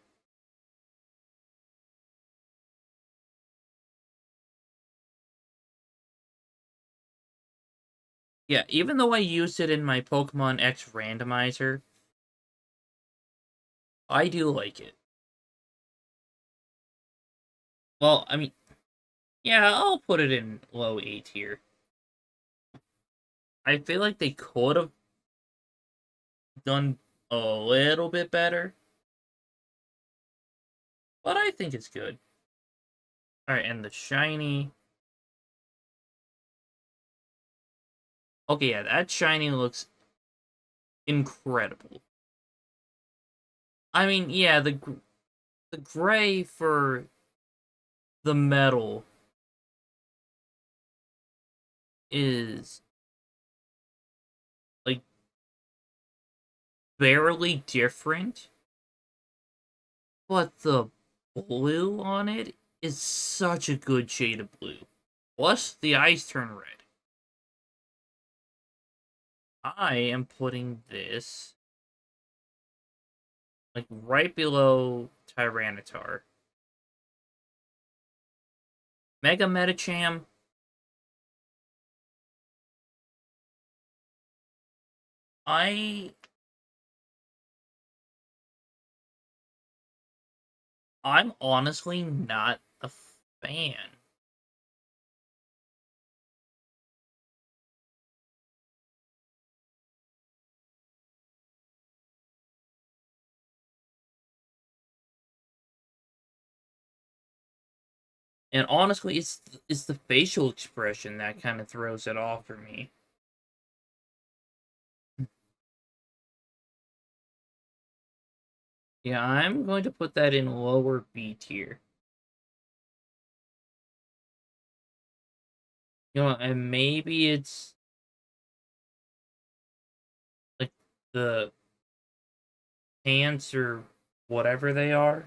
Yeah, even though I used it in my Pokemon X randomizer, I do like it. Well, I mean, yeah, I'll put it in low A tier. I feel like they could have done a little bit better, but I think it's good. Alright, and the shiny. Okay, yeah, that shiny looks incredible. I mean, yeah, the gray for the metal is like barely different, but the blue on it is such a good shade of blue. Plus, the eyes turn red. I am putting this like right below Tyranitar. Mega Medicham. I I'm honestly not a fan. And honestly, it's the facial expression that kind of throws it off for me. Yeah, I'm going to put that in lower B tier. You know, and maybe it's like the pants or whatever they are.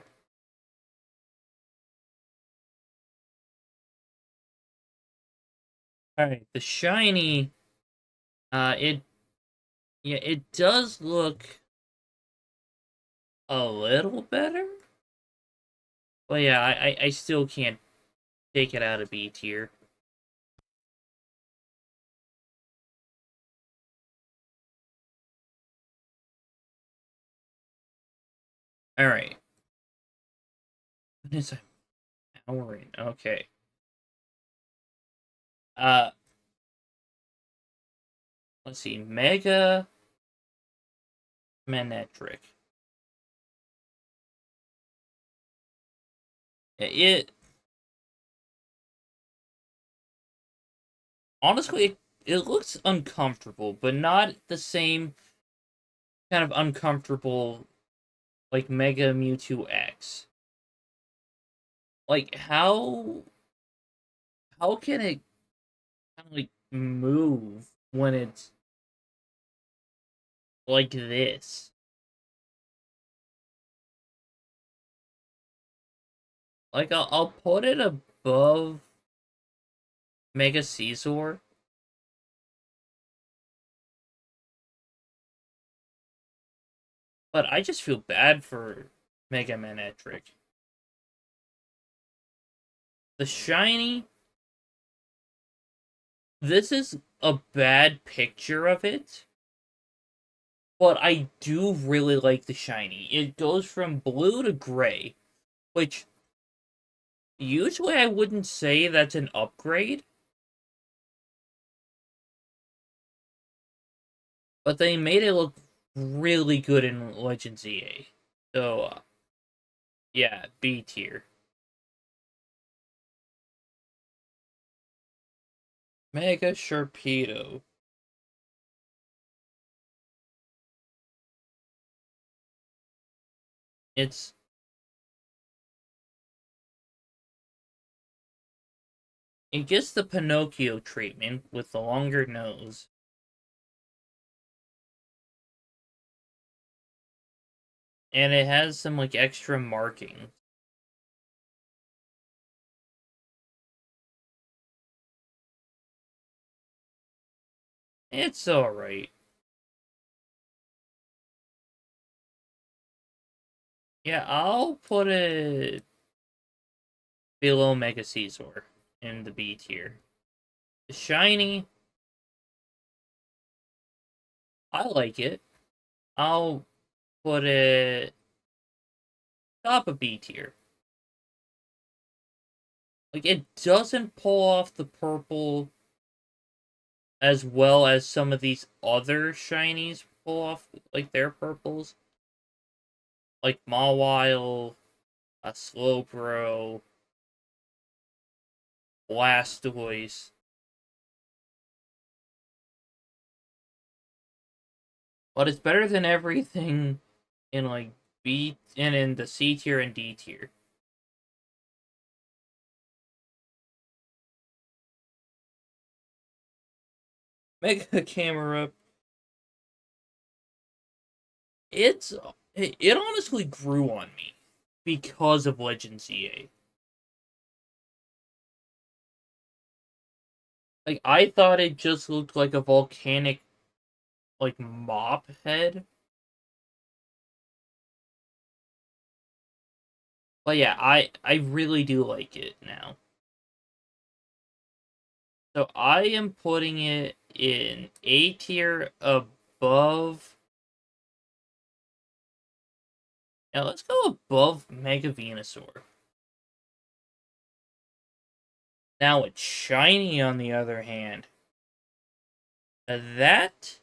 All right, the shiny. It yeah, it does look a little better, but yeah, I still can't take it out of B tier. All right, what is an hour in? Okay. Uh, let's see, Mega Manectric. It honestly, it looks uncomfortable, but not the same kind of uncomfortable like Mega Mewtwo X. Like how can it kind of like move when it's like this? Like I'll put it above Mega Caesar, but I just feel bad for Mega Manectric. The shiny, this is a bad picture of it, but I do really like the shiny. It goes from blue to gray, which usually I wouldn't say that's an upgrade, but they made it look really good in Legends EA. So, yeah, B tier. Mega Sharpedo. It's it gets the Pinocchio treatment with the longer nose. And it has some, like, extra marking. It's alright. Yeah, I'll put it below Mega Caesar in the B tier. The shiny, I like it. I'll put it top of B tier. Like, it doesn't pull off the purple as well as some of these other shinies pull off, like, their purples. Like Mawile, a Slowbro, Blastoise. But it's better than everything in, like, B and in the C tier and D tier. Mega Camera, it's it honestly grew on me because of Legend ZA. Like, I thought it just looked like a volcanic, like, mop head. But yeah, I really do like it now. So I am putting it in A tier above. Now let's go above Mega Venusaur. Now it's shiny on the other hand. That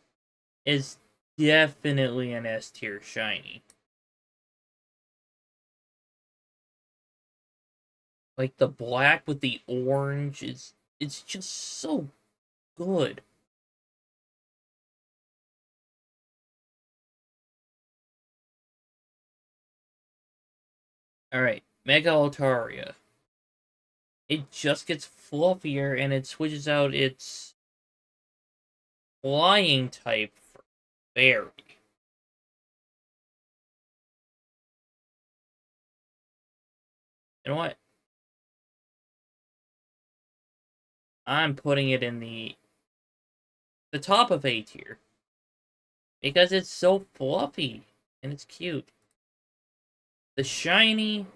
is definitely an S tier shiny. Like, the black with the orange is, it's just so good. Alright, Mega Altaria. It just gets fluffier and it switches out its flying type for fairy. You know what? I'm putting it in the top of A tier. Because it's so fluffy and it's cute. The shiny,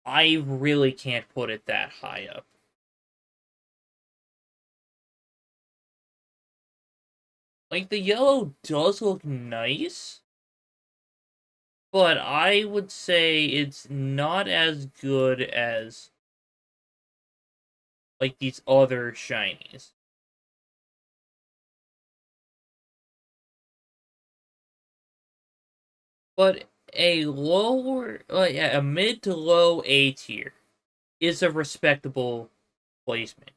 I really can't put it that high up. Like, the yellow does look nice, but I would say it's not as good as, like, these other shinies. But a lower, yeah, a mid to low A tier is a respectable placement.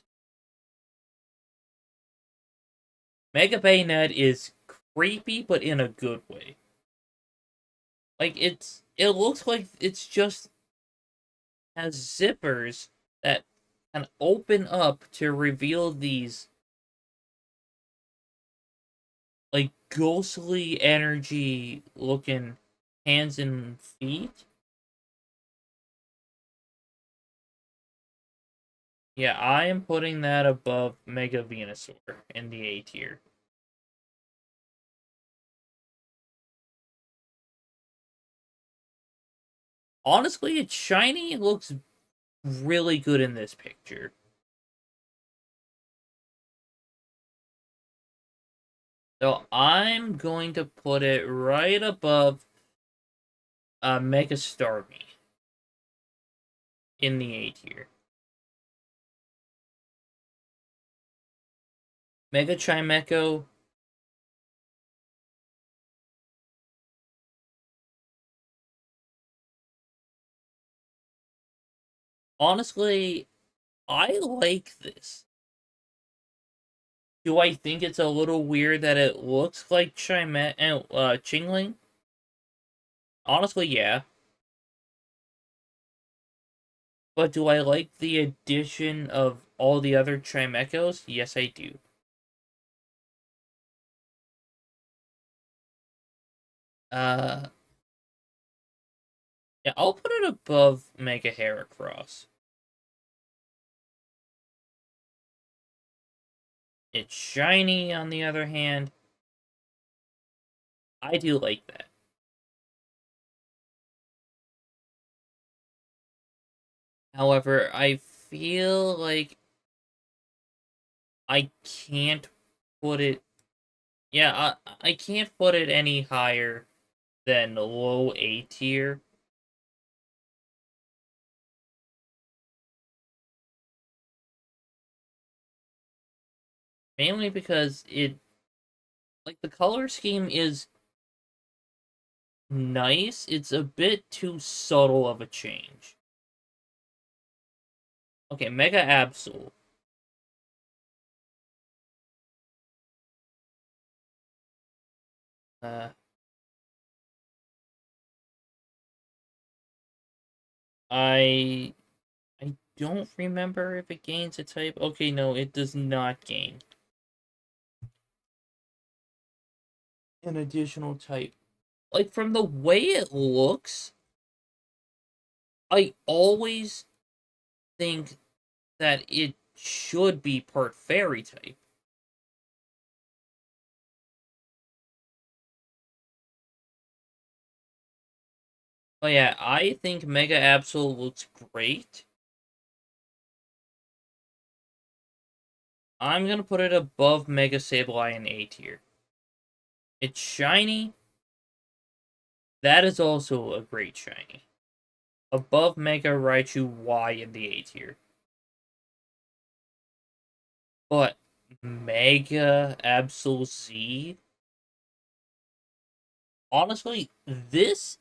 Mega Bayonet is creepy, but in a good way. Like, it looks like it's just has zippers that can open up to reveal these, like, ghostly energy looking hands and feet. Yeah, I am putting that above Mega Venusaur in the A tier. Honestly, it's shiny. It looks really good in this picture. So I'm going to put it right above Mega Starmie in the A tier. Mega Chimecho, honestly, I like this. Do I think it's a little weird that it looks like Chingling? Honestly, yeah. But do I like the addition of all the other Chimechos? Yes, I do. Uh, yeah, I'll put it above Mega Heracross. It's shiny, on the other hand. I do like that. However, I feel like I can't put it. Yeah, I can't put it any higher than low A tier. Mainly because the color scheme is nice. It's a bit too subtle of a change. Okay, Mega Absol. Uh, I I don't remember if it gains a type. Okay, no, it does not gain an additional type. Like from the way it looks, I always think that it should be part fairy type. But yeah, I think Mega Absol looks great. I'm gonna put it above Mega Sableye in A tier. It's shiny. That is also a great shiny. Above Mega Raichu Y in the A tier. But Mega Absol Z, honestly, this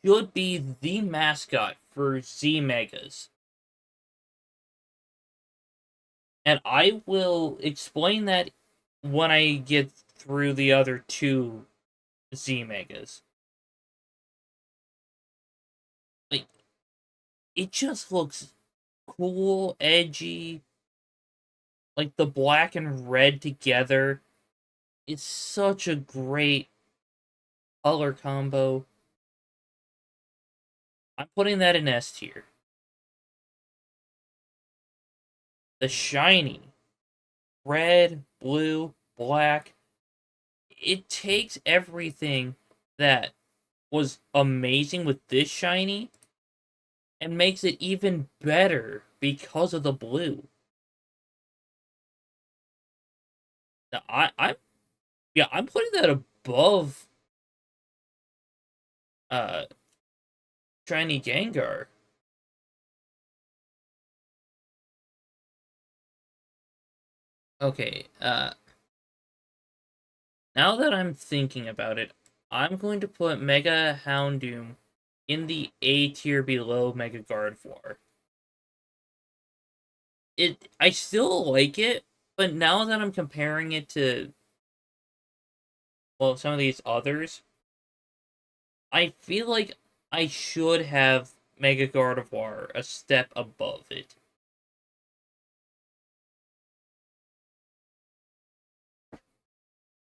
should be the mascot for Z Megas. And I will explain that when I get through the other two Z Megas. Like, it just looks cool, edgy, like the black and red together. It's such a great color combo. I'm putting that in S tier. The shiny, red, blue, black. It takes everything that was amazing with this shiny and makes it even better because of the blue. Now, I'm yeah, I'm putting that above uh shiny Gengar. Okay, now that I'm thinking about it, I'm going to put Mega Houndoom in the A tier below Mega Gardevoir. I still like it, but now that I'm comparing it to some of these others, I feel like I should have Mega Gardevoir a step above it.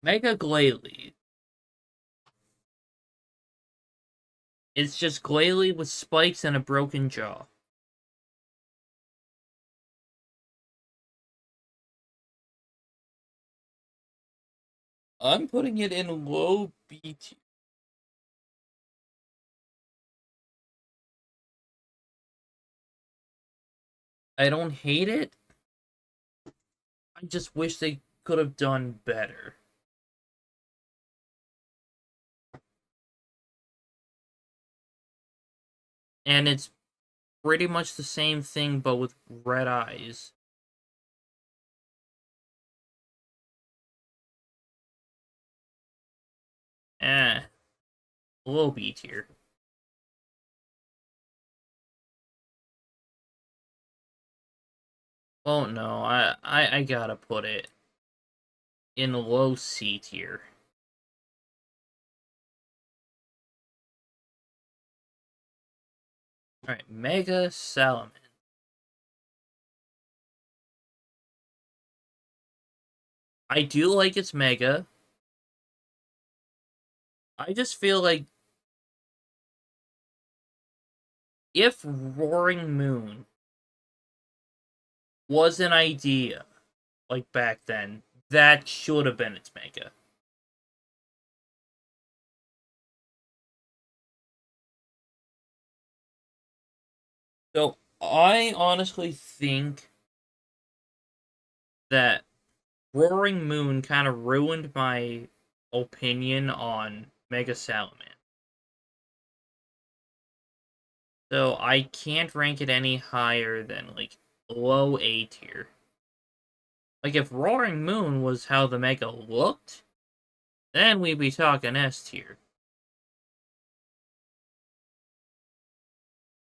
Mega Glalie. It's just Glalie with spikes and a broken jaw. I'm putting it in low B tier. I don't hate it. I just wish they could have done better. And it's pretty much the same thing, but with red eyes. Eh, low B tier. Oh no, I gotta put it in low C tier. Alright, Mega Salamence. I do like its Mega. I just feel like if Roaring Moon was an idea, like back then, that should have been its mega. So I honestly think that Roaring Moon kind of ruined my opinion on Mega Salaman. So I can't rank it any higher than like low A tier. Like if Roaring Moon was how the Mega looked, then we'd be talking S tier.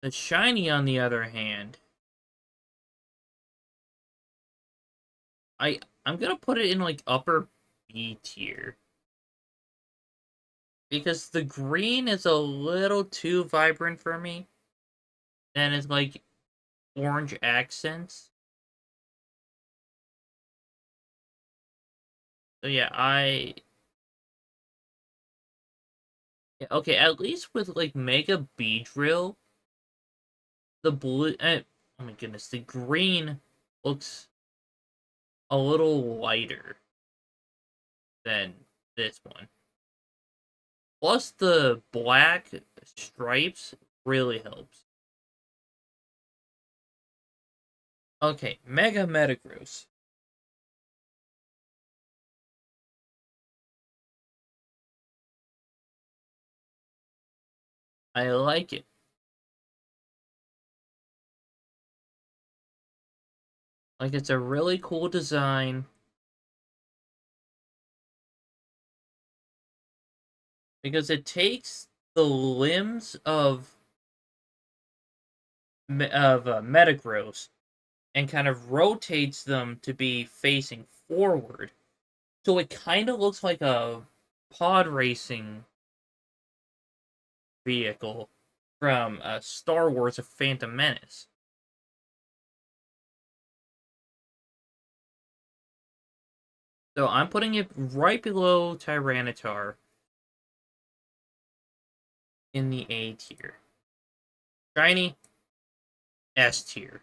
The Shiny, on the other hand, I'm gonna put it in like upper B tier. Because the green is a little too vibrant for me. And it's like orange accents. So yeah, okay, at least with like Mega Beedrill, the blue oh my goodness, the green looks a little lighter than this one. Plus the black stripes really helps. Okay, Mega Metagross. I like it. Like it's a really cool design because it takes the limbs of Metagross and kind of rotates them to be facing forward. So it kind of looks like a pod racing vehicle from Star Wars: A Phantom Menace. So I'm putting it right below Tyranitar in the A tier. Shiny, S tier.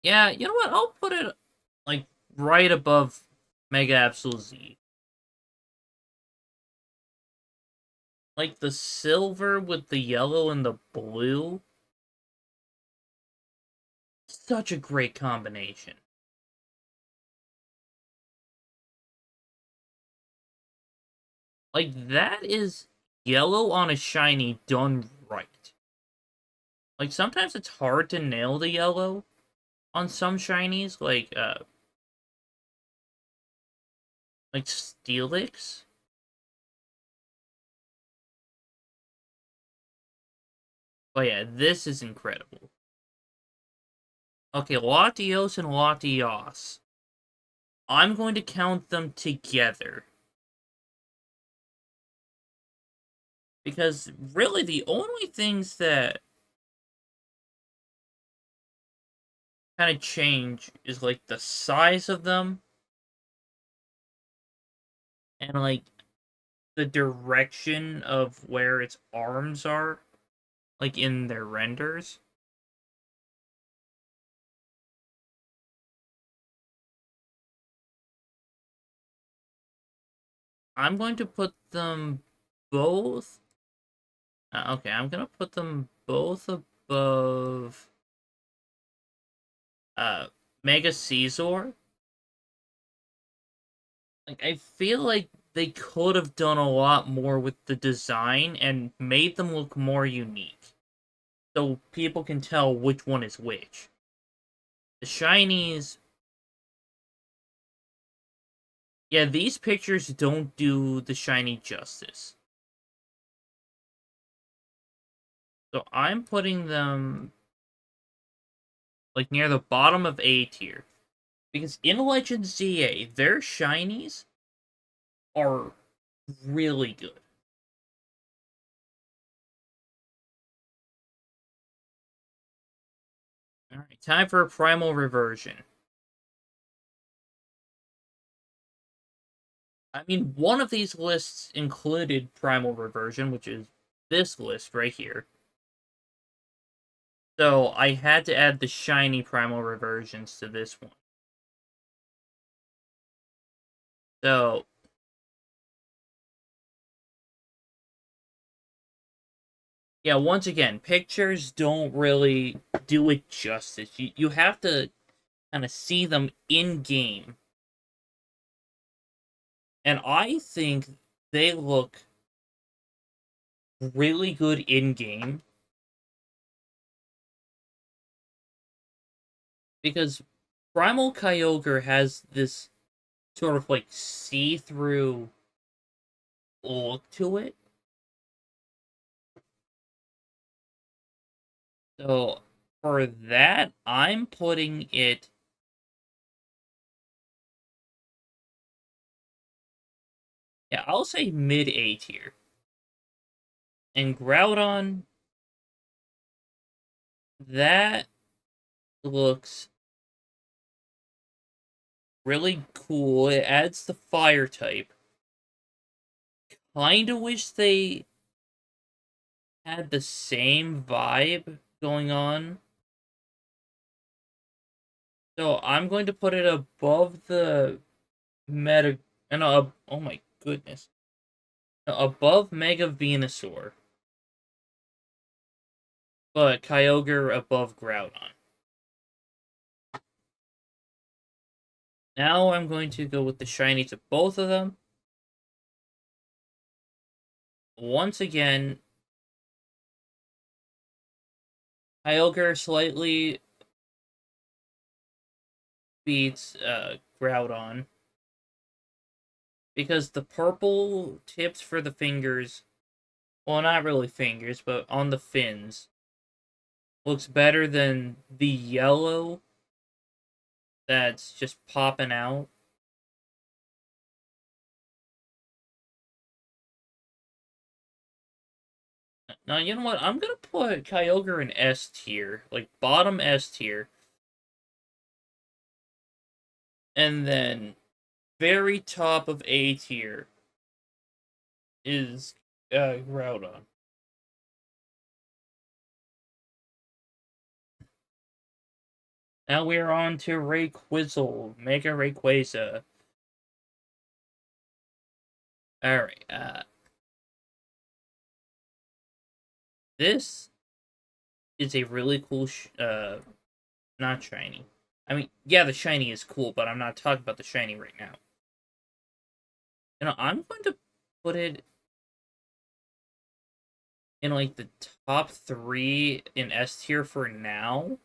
Yeah, you know what? I'll put it like right above Mega Absol Z. Like the silver with the yellow and the blue. Such a great combination. Like that is yellow on a shiny done right. Like sometimes it's hard to nail the yellow on some shinies, like Steelix. But yeah, this is incredible. Okay, Latios and Latios. I'm going to count them together. Because really the only things that kind of change is like the size of them and like the direction of where its arms are, like in their renders. I'm going to put them both. Okay, I'm gonna put them both above uh Mega Caesar. Like I feel like they could have done a lot more with the design and made them look more unique. So people can tell which one is which. The shinies, yeah, these pictures don't do the shiny justice. So I'm putting them like near the bottom of A tier. Because in Legend ZA, their shinies are really good. Alright, time for Primal Reversion. I mean, one of these lists included Primal Reversion, which is this list right here. So I had to add the shiny Primal Reversions to this one. So yeah, once again, pictures don't really do it justice. You have to kind of see them in game. And I think they look really good in game because Primal Kyogre has this sort of like see-through look to it. So for that, I'm putting it. Yeah, I'll say mid A tier. And Groudon, that looks really cool. It adds the fire type. Kinda wish they had the same vibe going on. So I'm going to put it above the Meta. And oh my goodness. Above Mega Venusaur. But Kyogre above Groudon. Now I'm going to go with the shiny to both of them. Once again, Kyogre slightly beats Groudon. Because the purple tips for the fingers, well, not really fingers, but on the fins, looks better than the yellow that's just popping out. Now, you know what? I'm going to put Kyogre in S tier, like bottom S tier. And then very top of A tier is Groudon. Now we're on to Rayquaza, Mega Rayquaza. Alright, this is a really cool, not shiny. I mean, yeah, the shiny is cool, but I'm not talking about the shiny right now. You know, I'm going to put it in, like, the top 3 in S tier for now.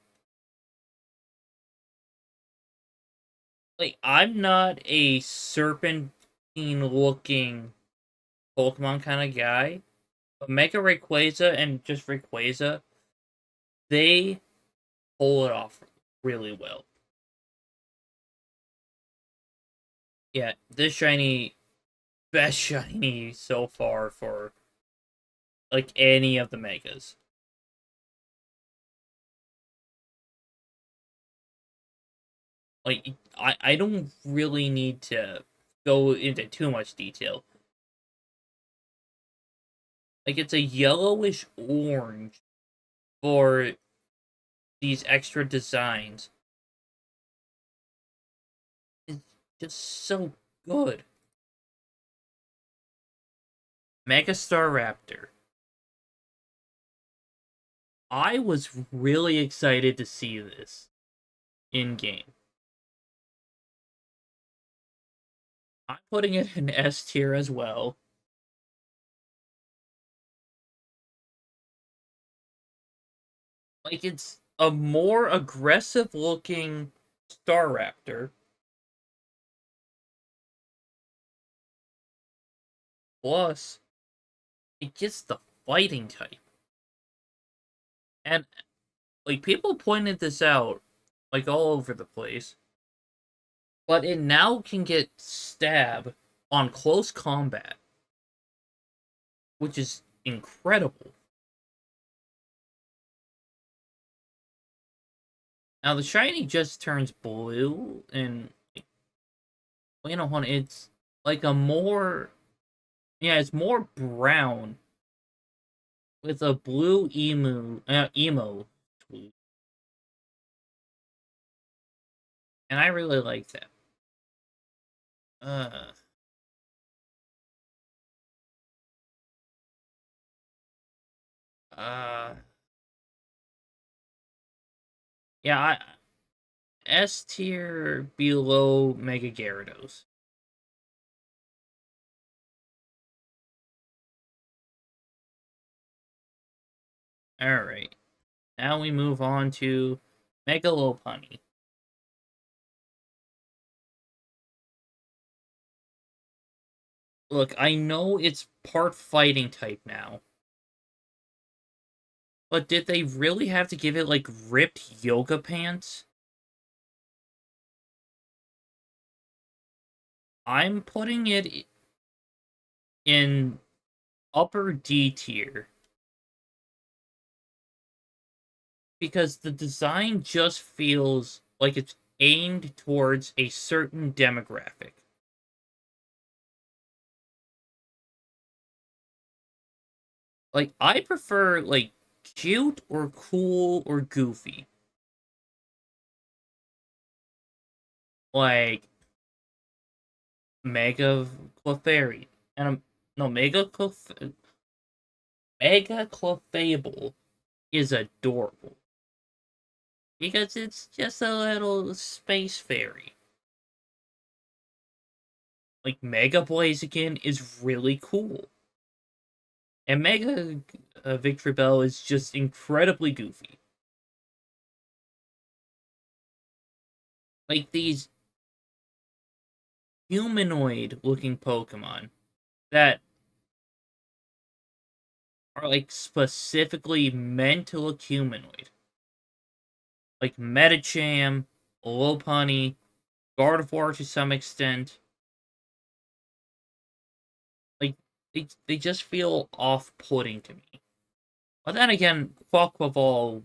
Like, I'm not a serpentine-looking Pokemon kind of guy. But Mega Rayquaza and just Rayquaza, they pull it off really well. Yeah, this shiny, best shiny so far for, like, any of the Megas. Like, I don't really need to go into too much detail. Like, it's a yellowish orange for these extra designs. It's just so good. Mega Staraptor. I was really excited to see this in game. I'm putting it in S tier as well. Like, it's a more aggressive looking Staraptor. Plus, it gets the fighting type. And, like, people pointed this out, like, all over the place. But it now can get stab on close combat, which is incredible. Now the shiny just turns blue, and well, hold on, it's like a more, yeah, it's more brown with a blue emo tweet, and I really like that. Uh, uh, yeah, S tier below Mega Gyarados. All right, now we move on to Mega Lopunny. Look, I know it's part fighting type now, but did they really have to give it like ripped yoga pants? I'm putting it in upper D tier because the design just feels like it's aimed towards a certain demographic. Like, I prefer like cute or cool or goofy. Like Mega Clefairy. And no, Mega Clefable is adorable. Because it's just a little space fairy. Like Mega Blaziken is really cool. And Mega Victreebel is just incredibly goofy. Like these humanoid looking Pokemon that are like specifically meant to look humanoid. Like Medicham, Lopunny, Gardevoir to some extent. Like they just feel off-putting to me. But then again, Quaquaval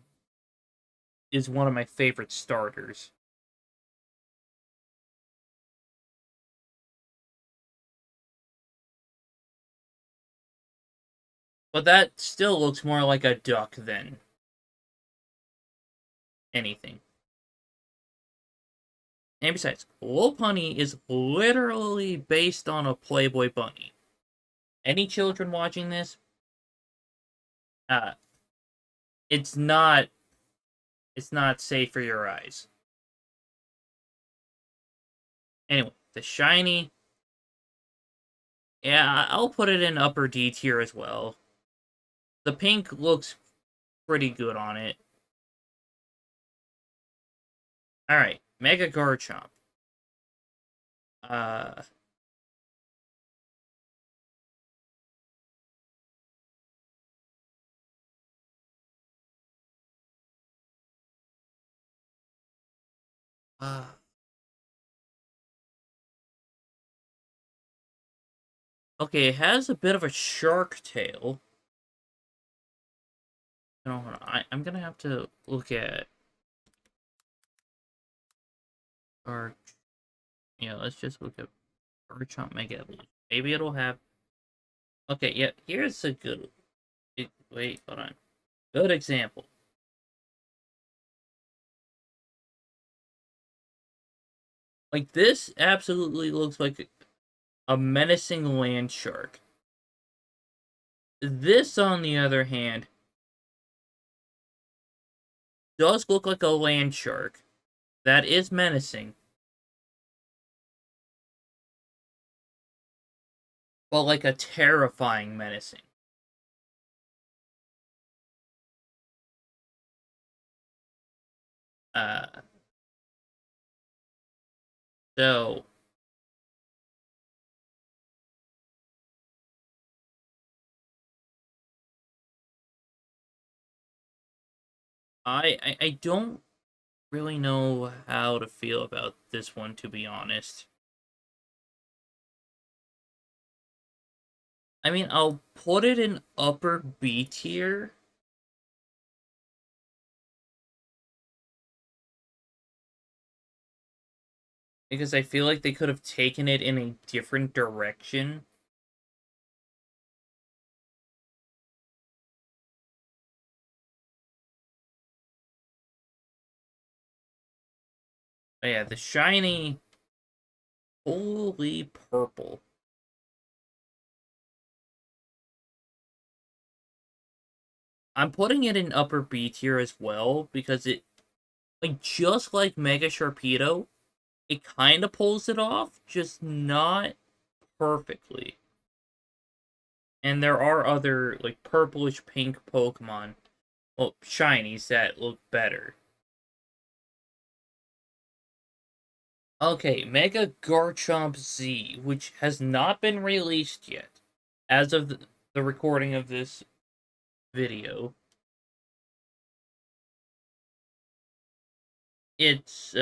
is one of my favorite starters. But that still looks more like a duck than anything. And besides, Lopunny is literally based on a Playboy bunny. Any children watching this, uh, it's not safe for your eyes. Anyway, the shiny, yeah, I'll put it in upper D tier as well. The pink looks pretty good on it. All right, Mega Garchomp. Uh, uh okay, it has a bit of a shark tail. No, I'm gonna have to look at our. Yeah, let's just look at Garchomp Mega Evolution. Maybe it'll have. Okay, yeah, here's a good. Wait, hold on. Good example. Like this absolutely looks like a menacing land shark. This, on the other hand, does look like a land shark that is menacing, but like a terrifying menacing. Uh, so I don't really know how to feel about this one, to be honest. I mean, I'll put it in upper B tier because I feel like they could have taken it in a different direction. But yeah, the shiny holy purple. I'm putting it in upper B tier as well because it, like, just like Mega Sharpedo, it kind of pulls it off, just not perfectly. And there are other, like, purplish pink Pokemon, well, shinies that look better. Okay, Mega Garchomp Z, which has not been released yet, as of the recording of this video. It's,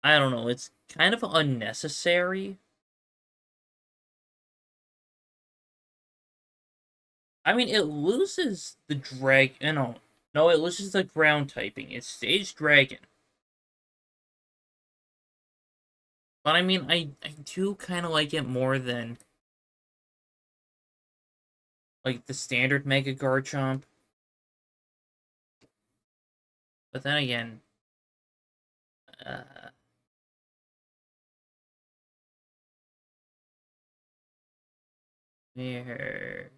I don't know, it's kind of unnecessary. I mean, it loses the drag. No, it loses the ground typing. It stays dragon. But I mean, I do kind of like it more than like the standard Mega Garchomp. But then again, uh, where?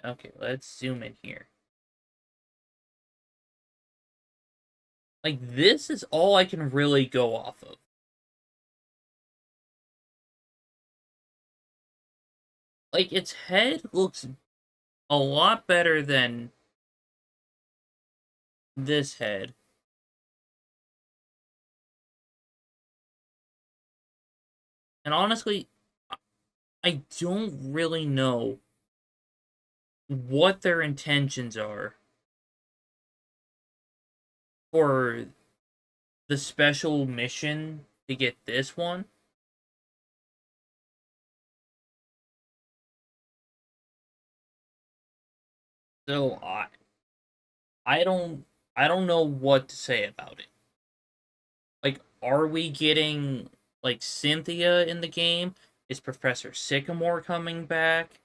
Okay, let's zoom in here. Like, this is all I can really go off of. Like, its head looks a lot better than this head. And honestly, I don't really know what their intentions are for the special mission to get this one. So I don't know what to say about it. Like, are we getting like Cynthia in the game? Is Professor Sycamore coming back?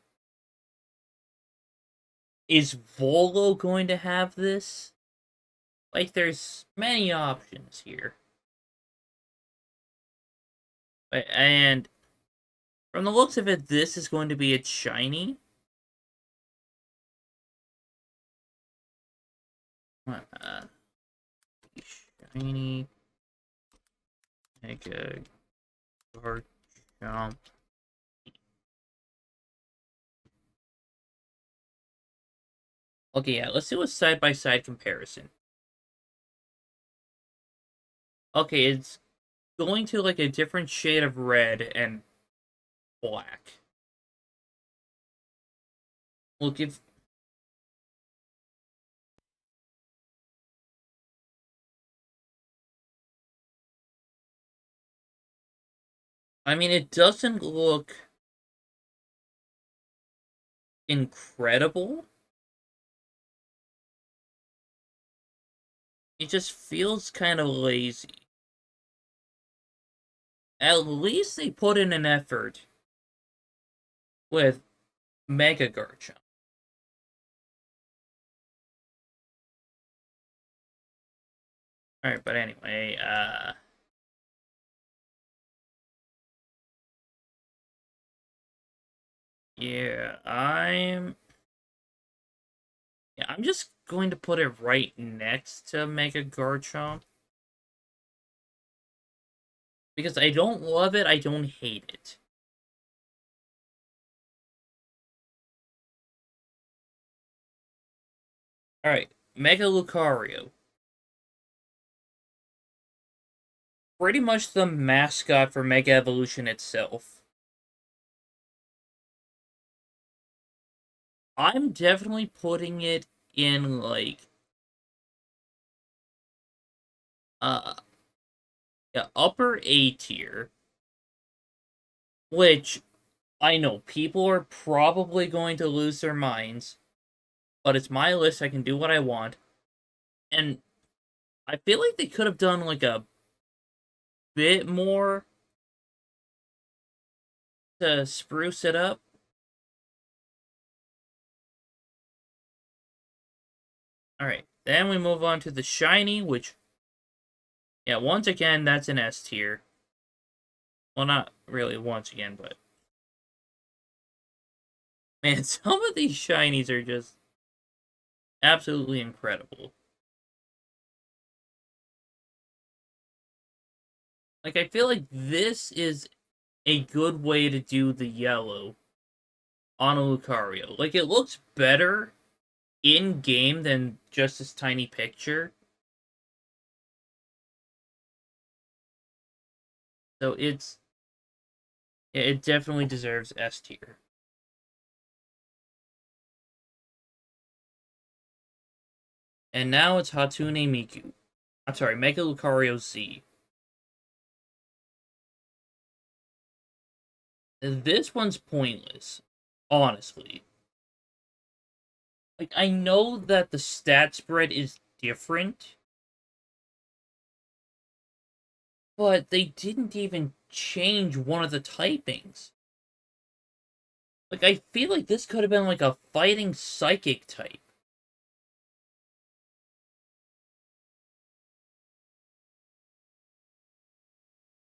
Is Volo going to have this? Like, there's many options here. And from the looks of it, this is going to be a shiny. Uh, shiny Mega Garchomp. Okay, yeah, let's do a side-by-side comparison. Okay, it's going to like a different shade of red and black. Look, if I mean, it doesn't look incredible. It just feels kind of lazy. At least they put in an effort with Mega Garchomp. Alright, but anyway, yeah, I'm just going to put it right next to Mega Garchomp. Because I don't love it, I don't hate it. Alright, Mega Lucario. Pretty much the mascot for Mega Evolution itself. I'm definitely putting it in, like, uh Yeah, upper A tier, which I know people are probably going to lose their minds, but it's my list. I can do what I want. And I feel like they could have done like a bit more to spruce it up. Alright, then we move on to the shiny, which, yeah, once again, that's an S tier. Well, not really once again, but man, some of these shinies are just absolutely incredible. Like, I feel like this is a good way to do the yellow on a Lucario. Like, it looks better in game than just this tiny picture. So it definitely deserves S tier. And now it's Hatsune Miku. I'm sorry, Mega Lucario Z. This one's pointless, honestly. Like, I know that the stat spread is different, but they didn't even change one of the typings. Like, I feel like this could have been like a fighting psychic type.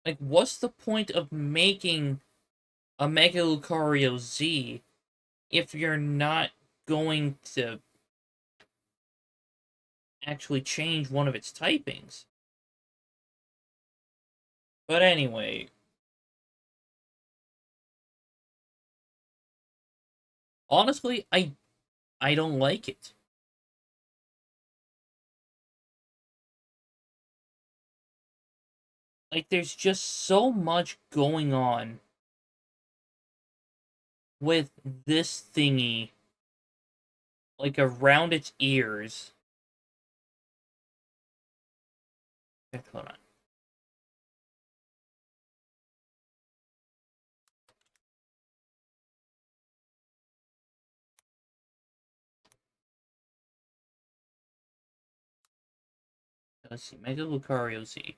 Like, what's the point of making a Mega Lucario Z if you're not going to actually change one of its typings? But anyway, honestly, I don't like it. Like, there's just so much going on with this thingy, like around its ears. Okay, hold on. Let's see, Mega Lucario Z.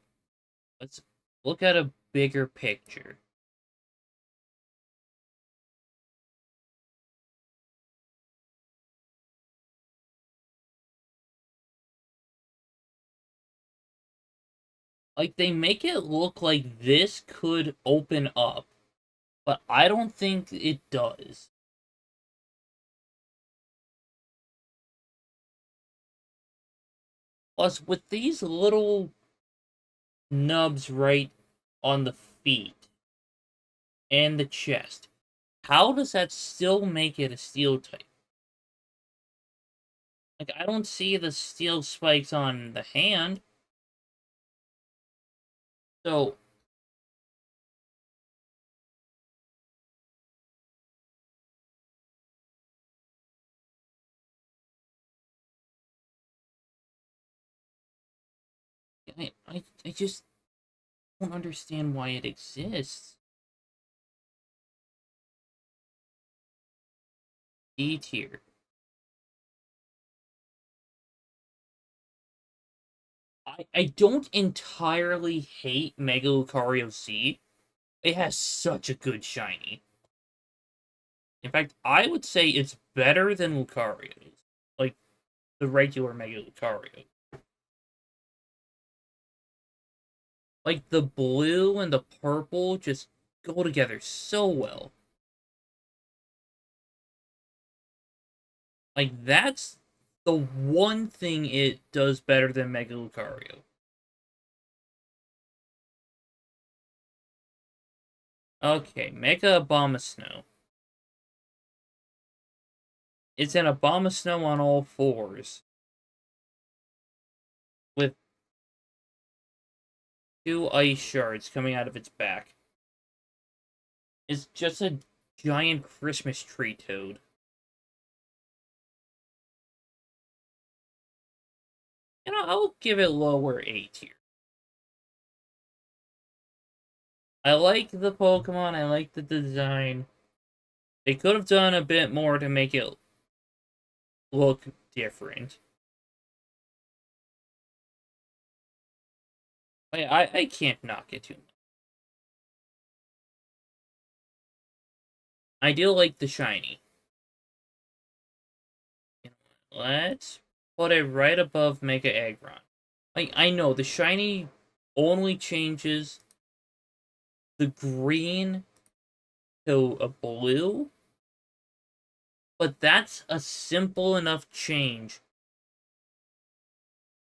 Let's look at a bigger picture. Like, they make it look like this could open up, but I don't think it does. Plus, with these little nubs right on the feet and the chest, how does that still make it a steel type? Like, I don't see the steel spikes on the hand. So, I just don't understand why it exists. D tier. I don't entirely hate Mega Lucario Z. It has such a good shiny. In fact, I would say it's better than Lucario's. Like, the regular Mega Lucario. Like, the blue and the purple just go together so well. Like, that's the one thing it does better than Mega Lucario. Okay, Mega Abomasnow. It's an Abomasnow on all fours with two ice shards coming out of its back. It's just a giant Christmas tree toad. You know, I'll give it lower A tier. I like the Pokemon, I like the design. They could have done a bit more to make it look different. I can't knock it too much. I do like the shiny. Let's put it right above Mega Aggron. I know the shiny only changes the green to a blue, but that's a simple enough change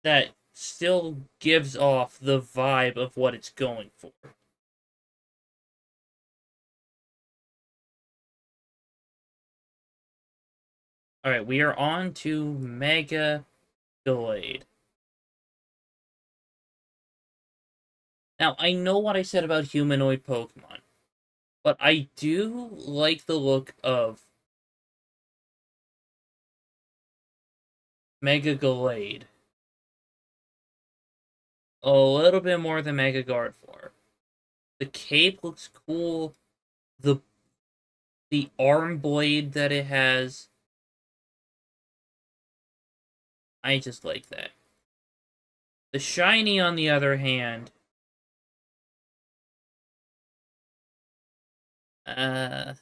that still gives off the vibe of what it's going for. Alright, we are on to Mega Gallade. Now, I know what I said about humanoid Pokemon, but I do like the look of Mega Gallade a little bit more than Mega Gardevoir. The cape looks cool. The the arm blade that it has, I just like that. The shiny, on the other hand, uh,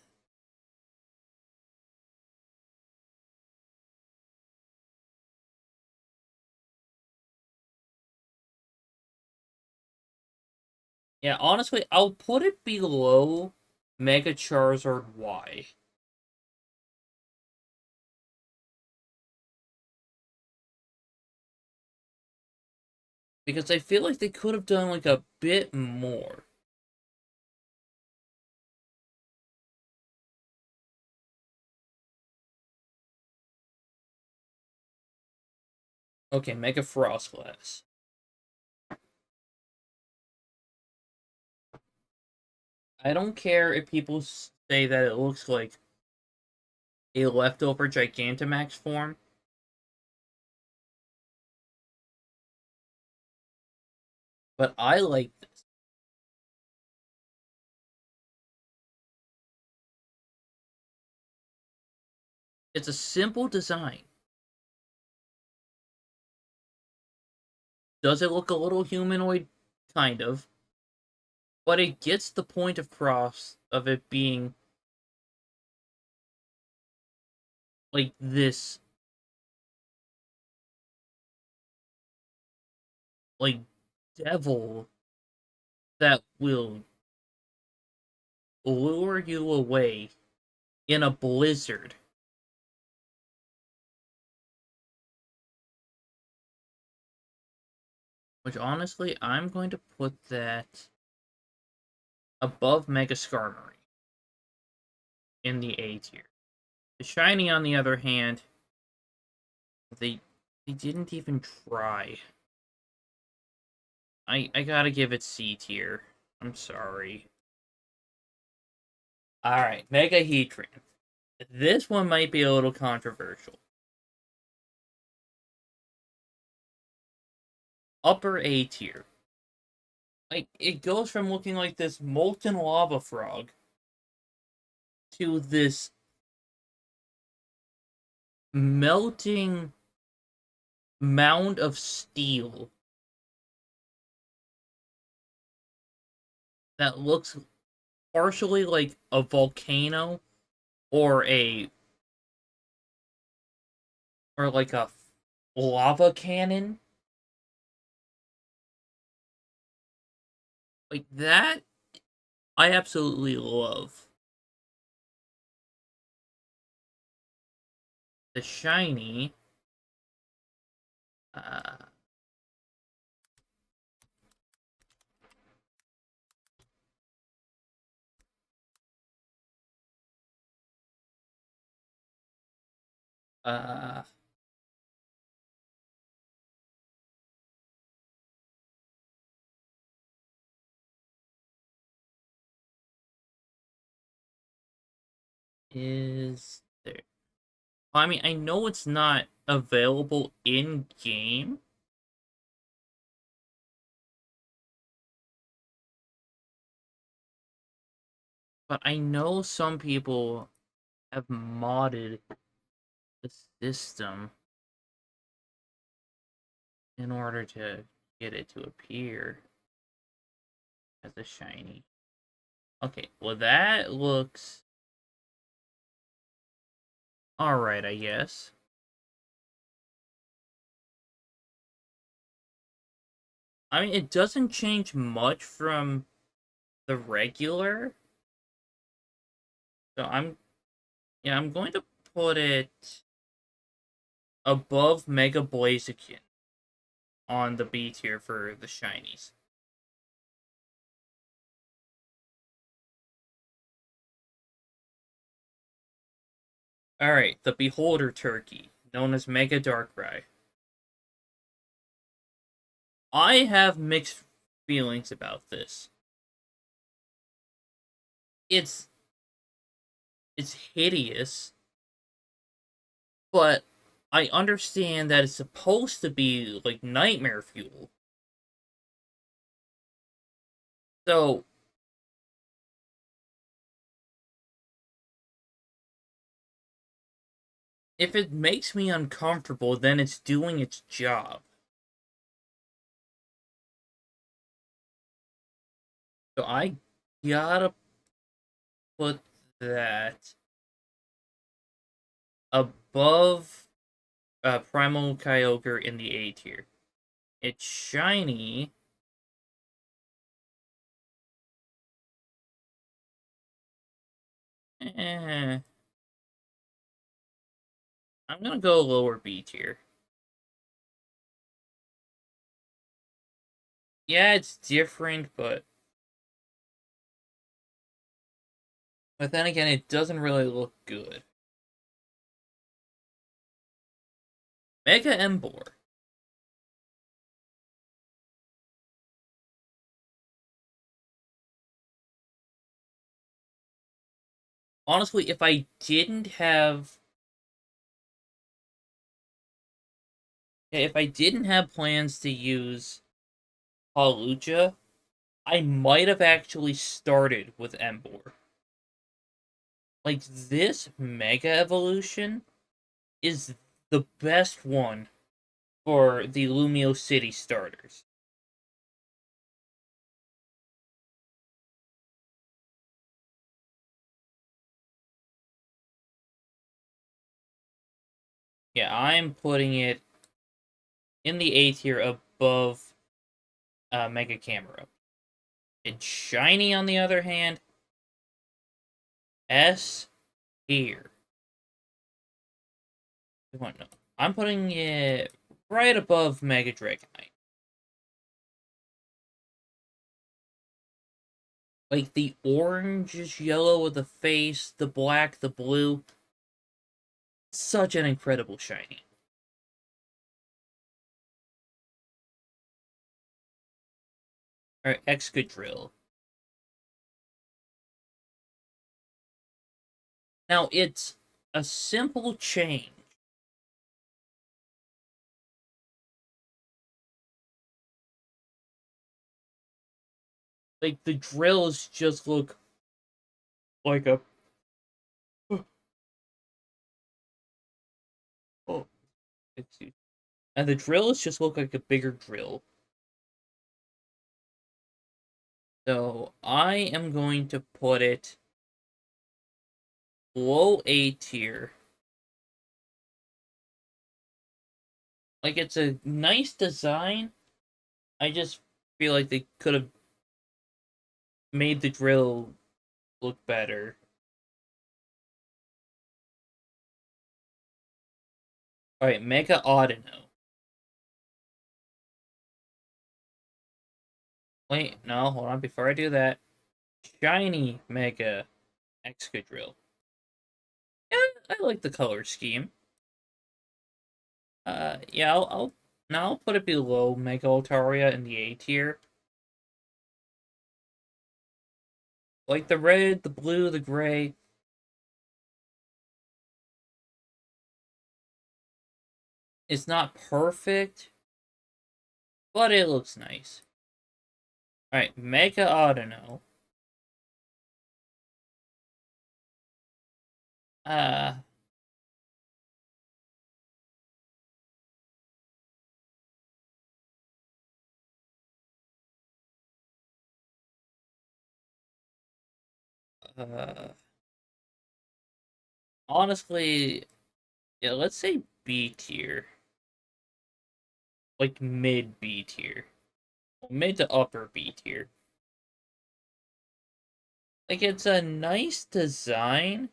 yeah, honestly, I'll put it below Mega Charizard Y. Because I feel like they could have done like a bit more. Okay, Mega Frostlass. I don't care if people say that it looks like a leftover Gigantamax form, but I like this. It's a simple design. Does it look a little humanoid? Kind of. But it gets the point across of it being like this, like, devil that will lure you away in a blizzard. Which, honestly, I'm going to put that above Mega Skarmory in the A tier. The shiny, on the other hand, they they didn't even try. I gotta give it C tier. I'm sorry. Alright, Mega Heatran. This one might be a little controversial. Upper A tier. Like, it goes from looking like this molten lava frog to this melting mound of steel that looks partially like a volcano or a or like a lava cannon. Like that, I absolutely love. The shiny, uh, uh, is there. I mean, I know it's not available in game, But I know some people have modded the system in order to get it to appear as a shiny. Okay, well that looks alright, I guess. I mean, it doesn't change much from the regular. So I'm going to put it above Mega Blaziken on the B tier for the shinies. Alright, the Beholder Turkey, known as Mega Darkrai. I have mixed feelings about this. It's it's hideous, but I understand that it's supposed to be like nightmare fuel. So if it makes me uncomfortable, then it's doing its job. So I gotta put that above Primal Kyogre in the A tier. It's shiny. Eh, I'm gonna go lower B tier. Yeah, it's different, but then again, it doesn't really look good. Mega Emboar. Honestly, if I didn't have plans to use Hawlucha, I might have actually started with Emboar. Like, this Mega Evolution is the best one for the Lumio City starters. Yeah, I'm putting it in the A tier above Mega Camera. It's shiny, on the other hand, S tier. No, I'm putting it right above Mega Dragonite. Like, the orange, yellow with the face, the black, the blue. Such an incredible shiny. Alright, Excadrill. Now, it's a simple change. Like, the drills just look like a... Oh, excuse. And the drills just look like a bigger drill. So, I am going to put it below A tier. Like, it's a nice design. I just feel like they could have made the drill look better. Alright, Mega Audino. Wait, no, hold on. Before I do that, Shiny Mega Excadrill. Yeah, I like the color scheme. Yeah, I'll put it below Mega Altaria in the A tier. Like the red, the blue, the gray. It's not perfect, but it looks nice. Alright, Mega Audino. Uh, uh, honestly, yeah, let's say B tier, like mid B tier, mid to upper B tier. Like it's a nice design.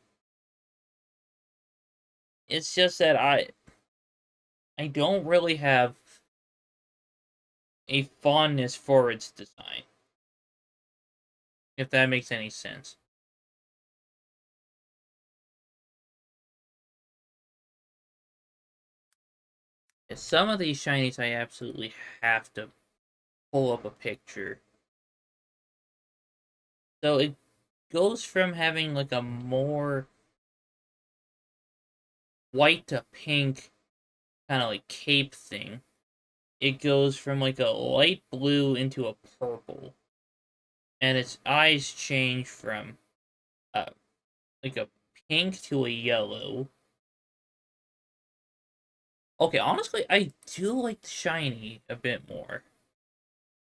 It's just that I don't really have a fondness for its design, if that makes any sense. Some of these shinies I absolutely have to pull up a picture. So it goes from having like a more white to pink kind of like cape thing. It goes from like a light blue into a purple. And its eyes change from uh, like a pink to a yellow. Okay, honestly, I do like the shiny a bit more.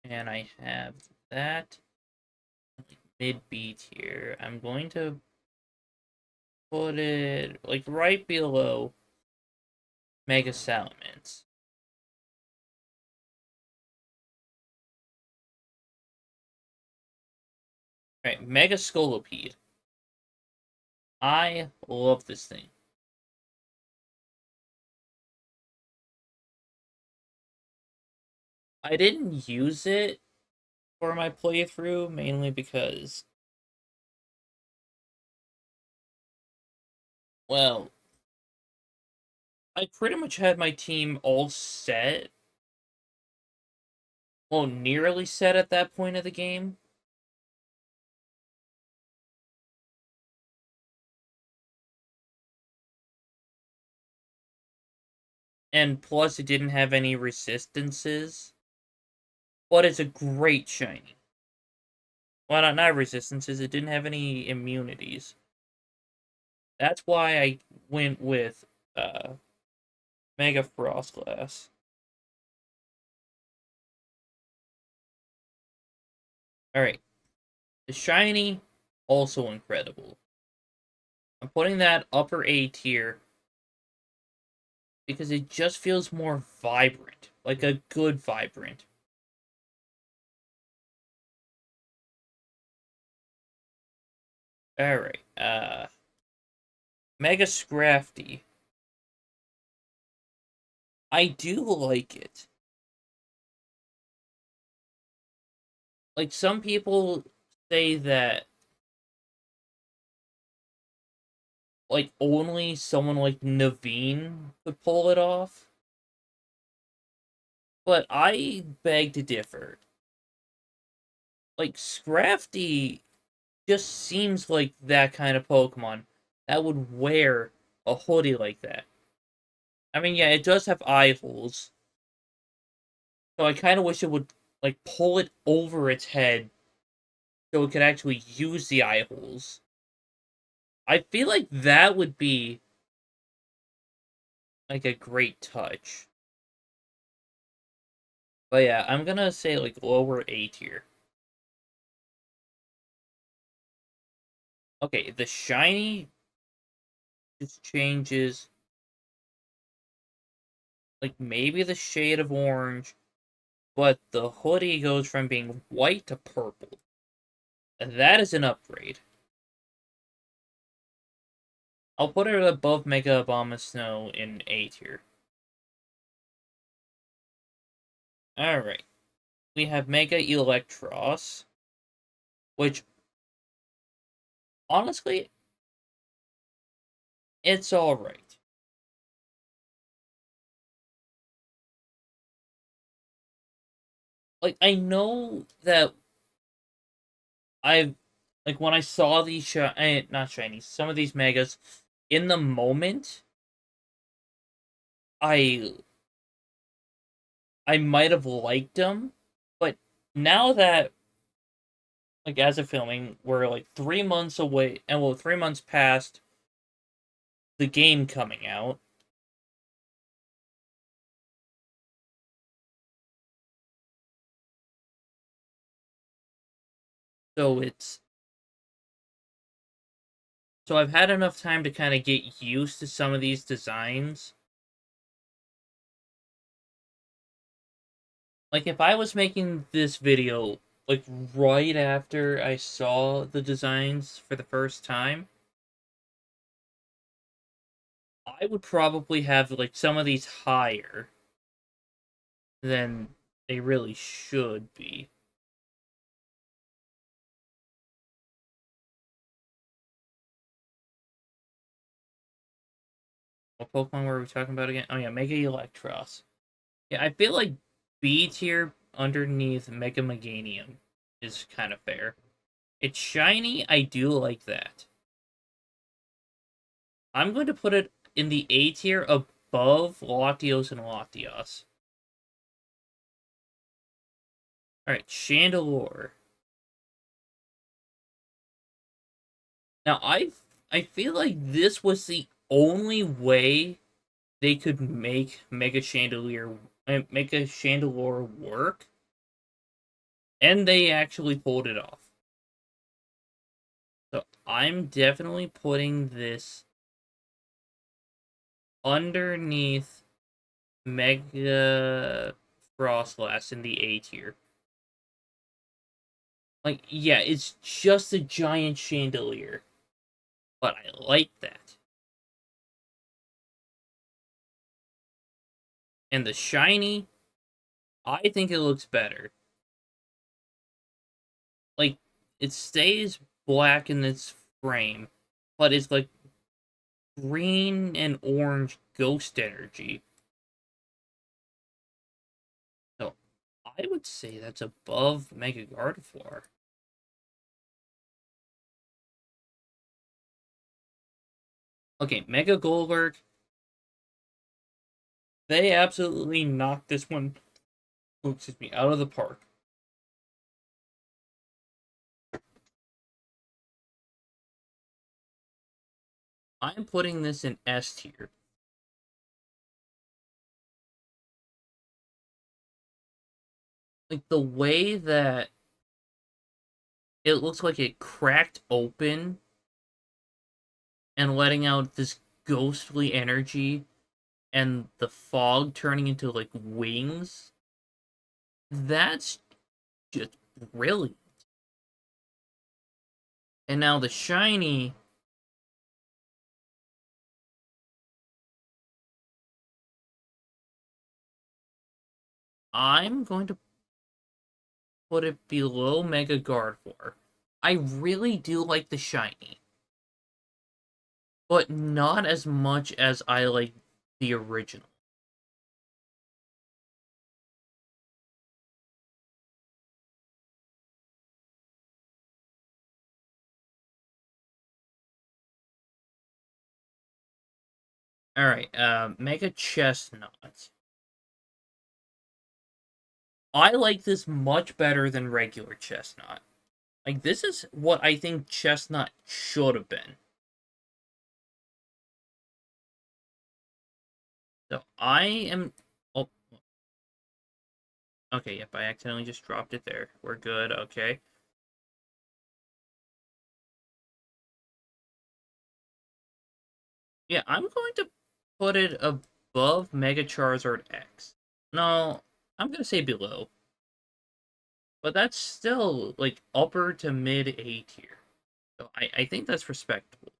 And I have that mid B tier. I'm going to put it like right below Mega Salamence. Alright, Mega Scolipede. I love this thing. I didn't use it for my playthrough mainly because, well, I pretty much had my team all set. Well, nearly set at that point of the game. And plus, it didn't have any resistances. But it's a great shiny. Well, not resistances, it didn't have any immunities. That's why I went with Mega Frostlass. Alright, the shiny, also incredible. I'm putting that upper A tier because it just feels more vibrant, like a good vibrant. Alright, Mega Scrafty. I do like it. Like, some people say that, like, only someone like Naveen could pull it off. But I beg to differ. Like, Scrafty just seems like that kind of Pokemon that would wear a hoodie like that. I mean, yeah, it does have eye holes, so I kind of wish it would like pull it over its head so it could actually use the eye holes. I feel like that would be like a great touch. But yeah, I'm gonna say like lower A tier. Okay, the shiny just changes like maybe the shade of orange, but the hoodie goes from being white to purple. That is an upgrade. I'll put it above Mega Abomasnow in A tier. Alright. We have Mega Electros, which, honestly, it's alright. Like, I know that I've, like, when I saw these, not shinies, some of these Megas, in the moment, I I might have liked them, but now that, like, as of filming, we're like 3 months away, and well, 3 months past the game coming out. So I've had enough time to kind of get used to some of these designs. Like, if I was making this video, like, right after I saw the designs for the first time, I would probably have, like, some of these higher than they really should be. What Pokemon were we talking about again? Oh yeah, Mega Electros. Yeah, I feel like B tier underneath Mega Meganium is kind of fair. It's shiny, I do like that. I'm going to put it in the A tier above Latios and Latios. Alright, Chandelure. Now, I feel like this was the only way they could make Mega Chandelure work, and they actually pulled it off. So I'm definitely putting this underneath Mega Frostlass in the A tier. Like, yeah, it's just a giant chandelier, but I like that. And the shiny, I think it looks better. Like, it stays black in its frame, but it's like green and orange ghost energy. So I would say that's above Mega Gardevoir. Okay, Mega Golurk. They absolutely knocked this one, excuse me, out of the park. I'm putting this in S tier. Like, the way that it looks like it cracked open and letting out this ghostly energy and the fog turning into like wings. That's just brilliant. And now the shiny, I'm going to put it below Mega Gardevoir. I really do like the shiny, but not as much as I like the original. Alright, Mega Chestnut. I like this much better than regular Chestnut. Like, this is what I think Chestnut should have been. So, I am... Oh. Okay, yep, I accidentally just dropped it there. We're good, okay. Yeah, I'm going to put it above Mega Charizard X. No, I'm gonna say below. But that's still, like, upper to mid A tier. So I think that's respectable.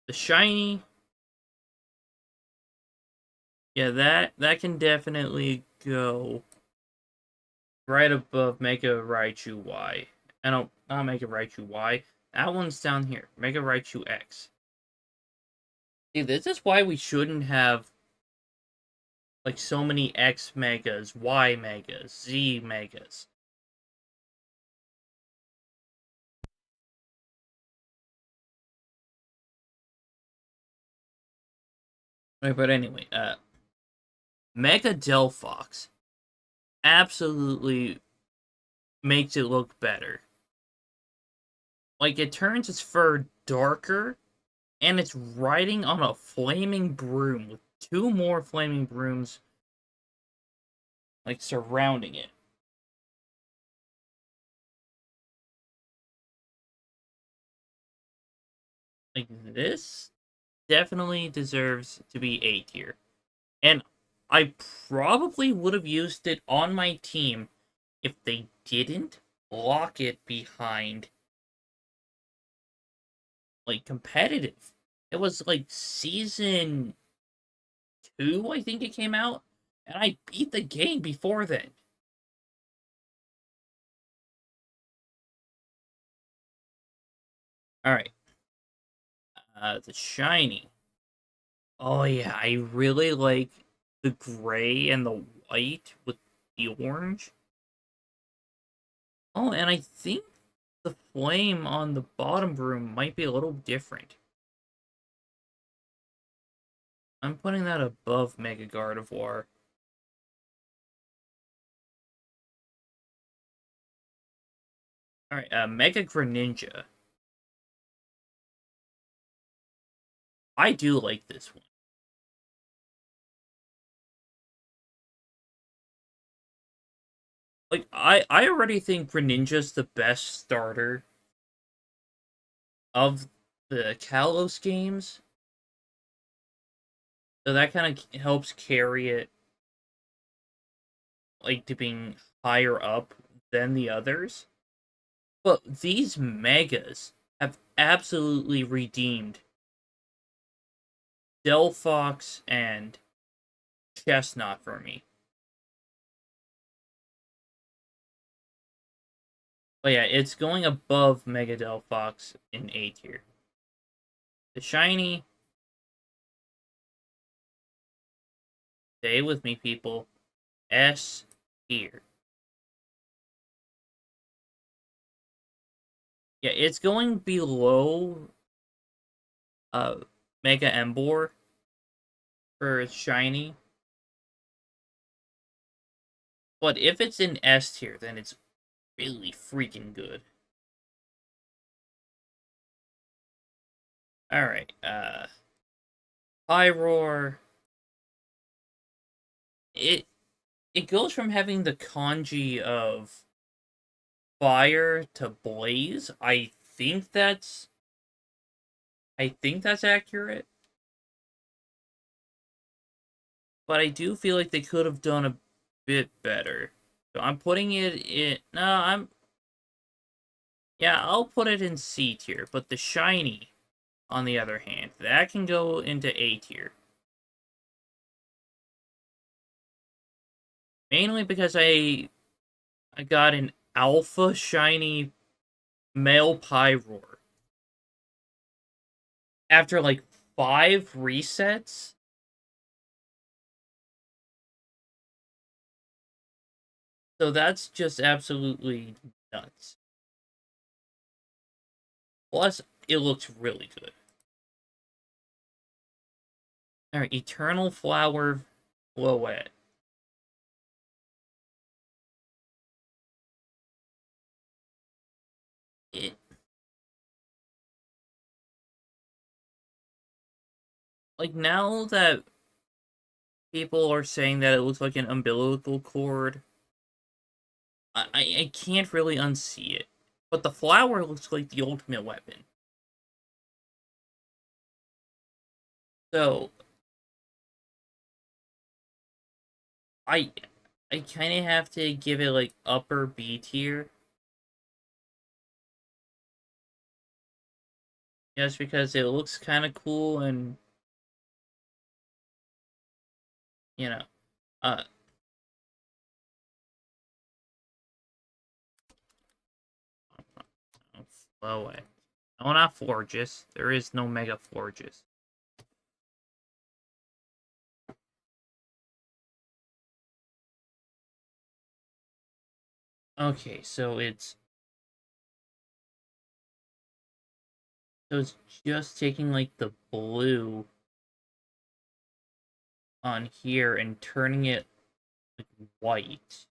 The shiny... Yeah, that can definitely go right above Mega Raichu Y. I don't, not Mega Raichu Y. That one's down here. Mega Raichu X. See, this is why we shouldn't have like so many X Megas, Y Megas, Z Megas. Right, but anyway, Mega Delphox absolutely makes it look better. Like, it turns its fur darker And it's riding on a flaming broom with two more flaming brooms like surrounding it. Like this definitely deserves to be A tier. And I probably would have used it on my team if they didn't lock it behind like competitive. It was like season 2, I think it came out, and I beat the game before then. All right, the shiny. Oh yeah, I really like the gray and the white with the orange. Oh, and I think the flame on the bottom broom might be a little different. I'm putting that above Mega Gardevoir. Alright, Mega Greninja. I do like this one. Like, I already think Greninja's the best starter of the Kalos games. So that kind of helps carry it, like, to being higher up than the others. But these Megas have absolutely redeemed Delphox and Chestnut for me. But yeah, it's going above Mega Delphox in A tier. The shiny, stay with me, people. S tier. Yeah, it's going below uh Mega Emboar for shiny. But if it's in S tier, then it's really freaking good. Alright, Pyroar. It it goes from having the kanji of fire to blaze. I think that's accurate. But I do feel like they could have done a bit better. So I'm putting it in. No, yeah, I'll put it in C tier. But the shiny, on the other hand, that can go into A tier. Mainly because I got an alpha shiny male Pyroar after like 5 resets. So that's just absolutely nuts. Plus, it looks really good. Alright, Eternal Flower Floette. It, like, now that people are saying that it looks like an umbilical cord, I can't really unsee it. But the flower looks like the ultimate weapon. So, I I kind of have to give it like upper B tier, just because it looks kind of cool and you know, uh, Floette. No, not Florges. There is no Mega Florges. Okay, so it's just taking like the blue on here and turning it like white.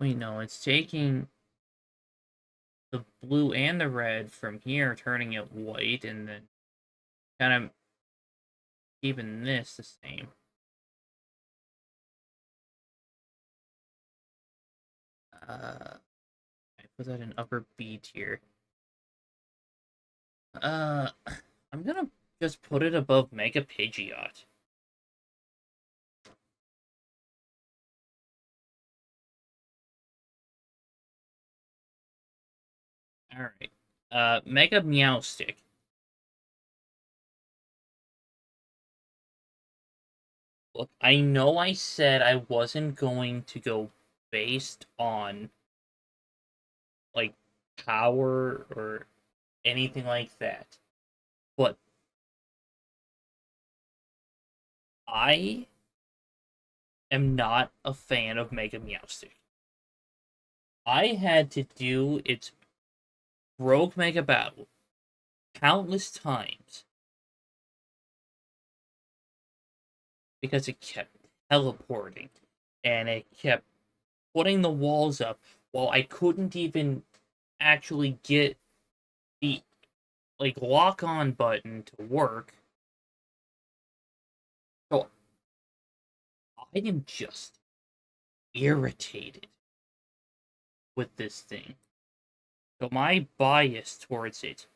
Wait, no, it's taking the blue and the red from here, turning it white, and then kind of keeping this the same. I put that in upper B tier. Uh, I'm gonna just put it above Mega Pidgeot. Alright. Mega Meowstic. Look, I know I said I wasn't going to go based on, like, power or anything like that. But I am not a fan of Mega Meowstic. I had to do its Rogue Mega Battle countless times because it kept teleporting and it kept putting the walls up while I couldn't even actually get the like lock on button to work. So I am just irritated with this thing. So my bias towards it,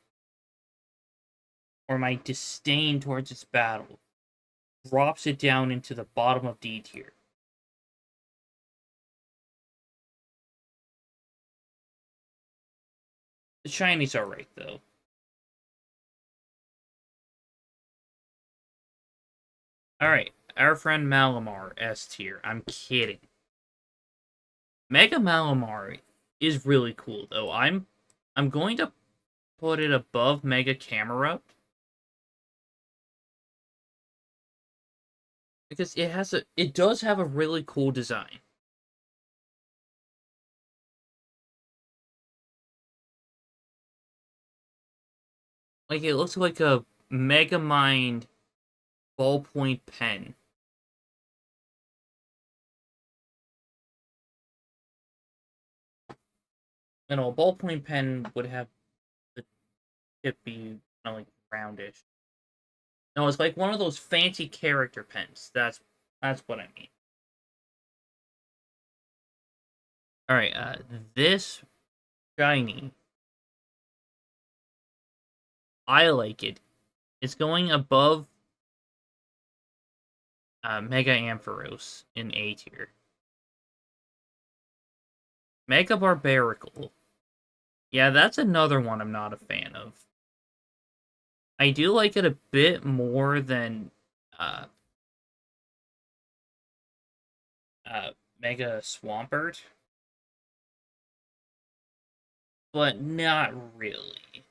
or my disdain towards its battle, drops it down into the bottom of D tier. The shinies are right though. Alright, our friend Malamar, S tier. I'm kidding. Mega Malamar is really cool though. I'm going to put it above Mega Camera because it does have a really cool design. Like it looks like a Megamind ballpoint pen. You know, a ballpoint pen would have the tip be, like roundish. No, it's like one of those fancy character pens. That's what I mean. All right, this shiny, I like it. It's going above Mega Ampharos in A tier. Mega Barbarical. Yeah, that's another one I'm not a fan of. I do like it a bit more than uh, Mega Swampert, but not really.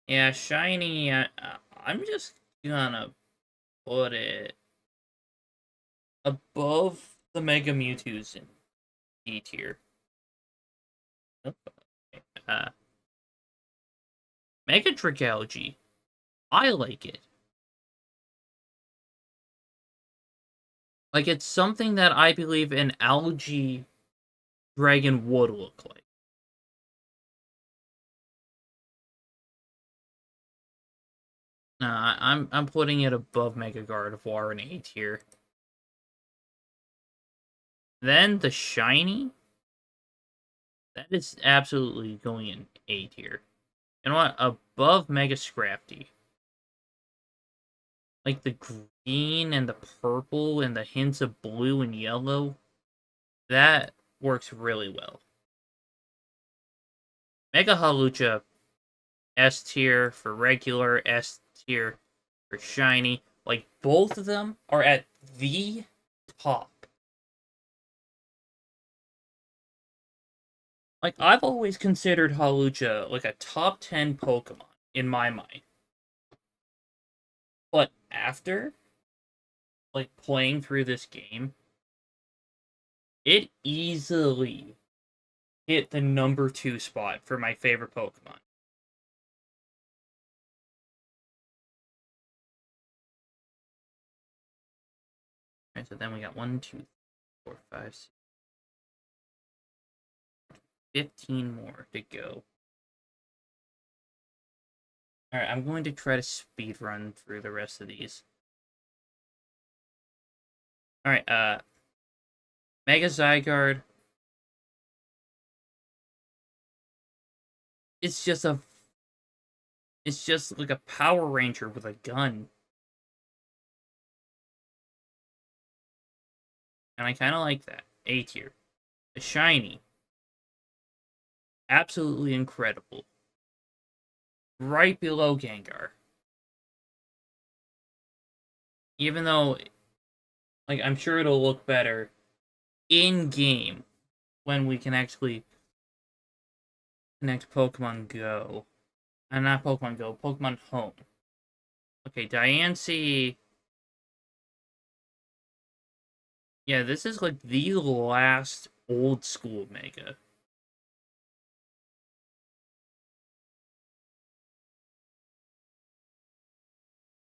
Yeah, shiny. I'm just gonna put it above the Mega Mewtwo's in D tier. Uh, Mega Dragalge. I like it. Like it's something that I believe an algae dragon would look like. I'm putting it above Mega Gardevoir in A tier. Then the shiny, that is absolutely going in A tier. You know what? Above Mega Scrafty. Like the green and the purple and the hints of blue and yellow, that works really well. Mega Halucha, S tier for regular, S tier for shiny. Like both of them are at the top. Like I've always considered Halucha like a top 10 Pokemon in my mind. But after like playing through this game, it easily hit the number 2 spot for my favorite Pokemon. Alright, so then we got 1, 2, 4, 5, 6, 15 more to go. Alright, I'm going to try to speed run through the rest of these. Alright, Mega Zygarde. It's just like a Power Ranger with a gun. And I kind of like that. A tier. A shiny. Absolutely incredible. Right below Gengar. Even though, like, I'm sure it'll look better in-game when we can actually connect Pokemon Go. Not Pokemon Go, Pokemon Home. Okay, Diancie. Yeah, this is like the last old school Mega.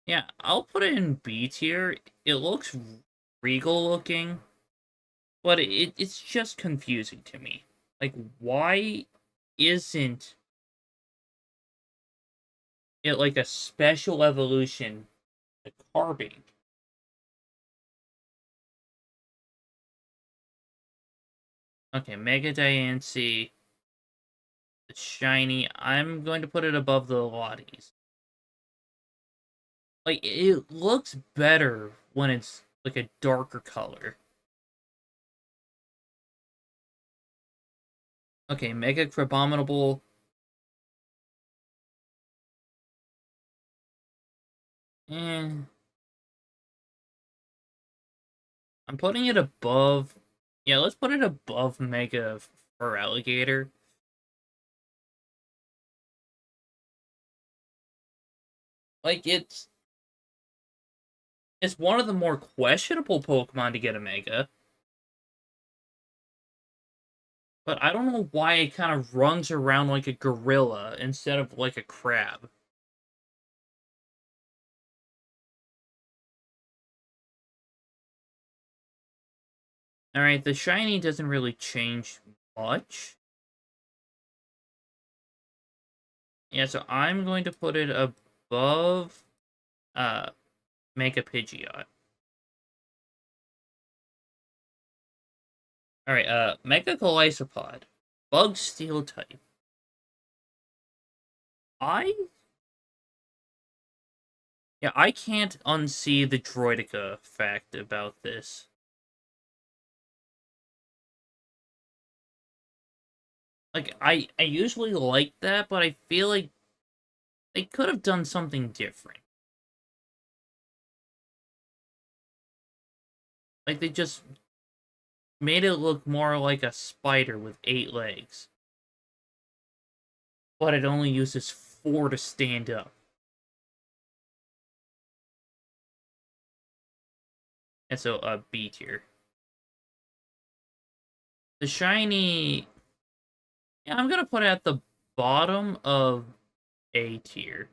Yeah, I'll put it in B tier. It looks regal looking, but it's just confusing to me. Like, why isn't it like a special evolution to Carbink? Okay, Mega Diancie, the shiny. I'm going to put it above the Lotties. Like, it looks better when it's like a darker color. Okay, Mega Crabominable. Eh. I'm putting it above. Yeah, let's put it above Mega Feraligatr. Like, it's one of the more questionable Pokemon to get a Mega. But I don't know why it kind of runs around like a gorilla instead of like a crab. Alright, the shiny doesn't really change much. Yeah, so I'm going to put it above Mega Pidgeot. Alright, Mega Golisopod. Bug Steel type. I Yeah, I can't unsee the Droidica fact about this. Like, I usually like that, but I feel like they could have done something different. Like, they just made it look more like a spider with 8 legs. But it only uses 4 to stand up. And so, B tier. The shiny... Yeah, I'm gonna put it at the bottom of A tier.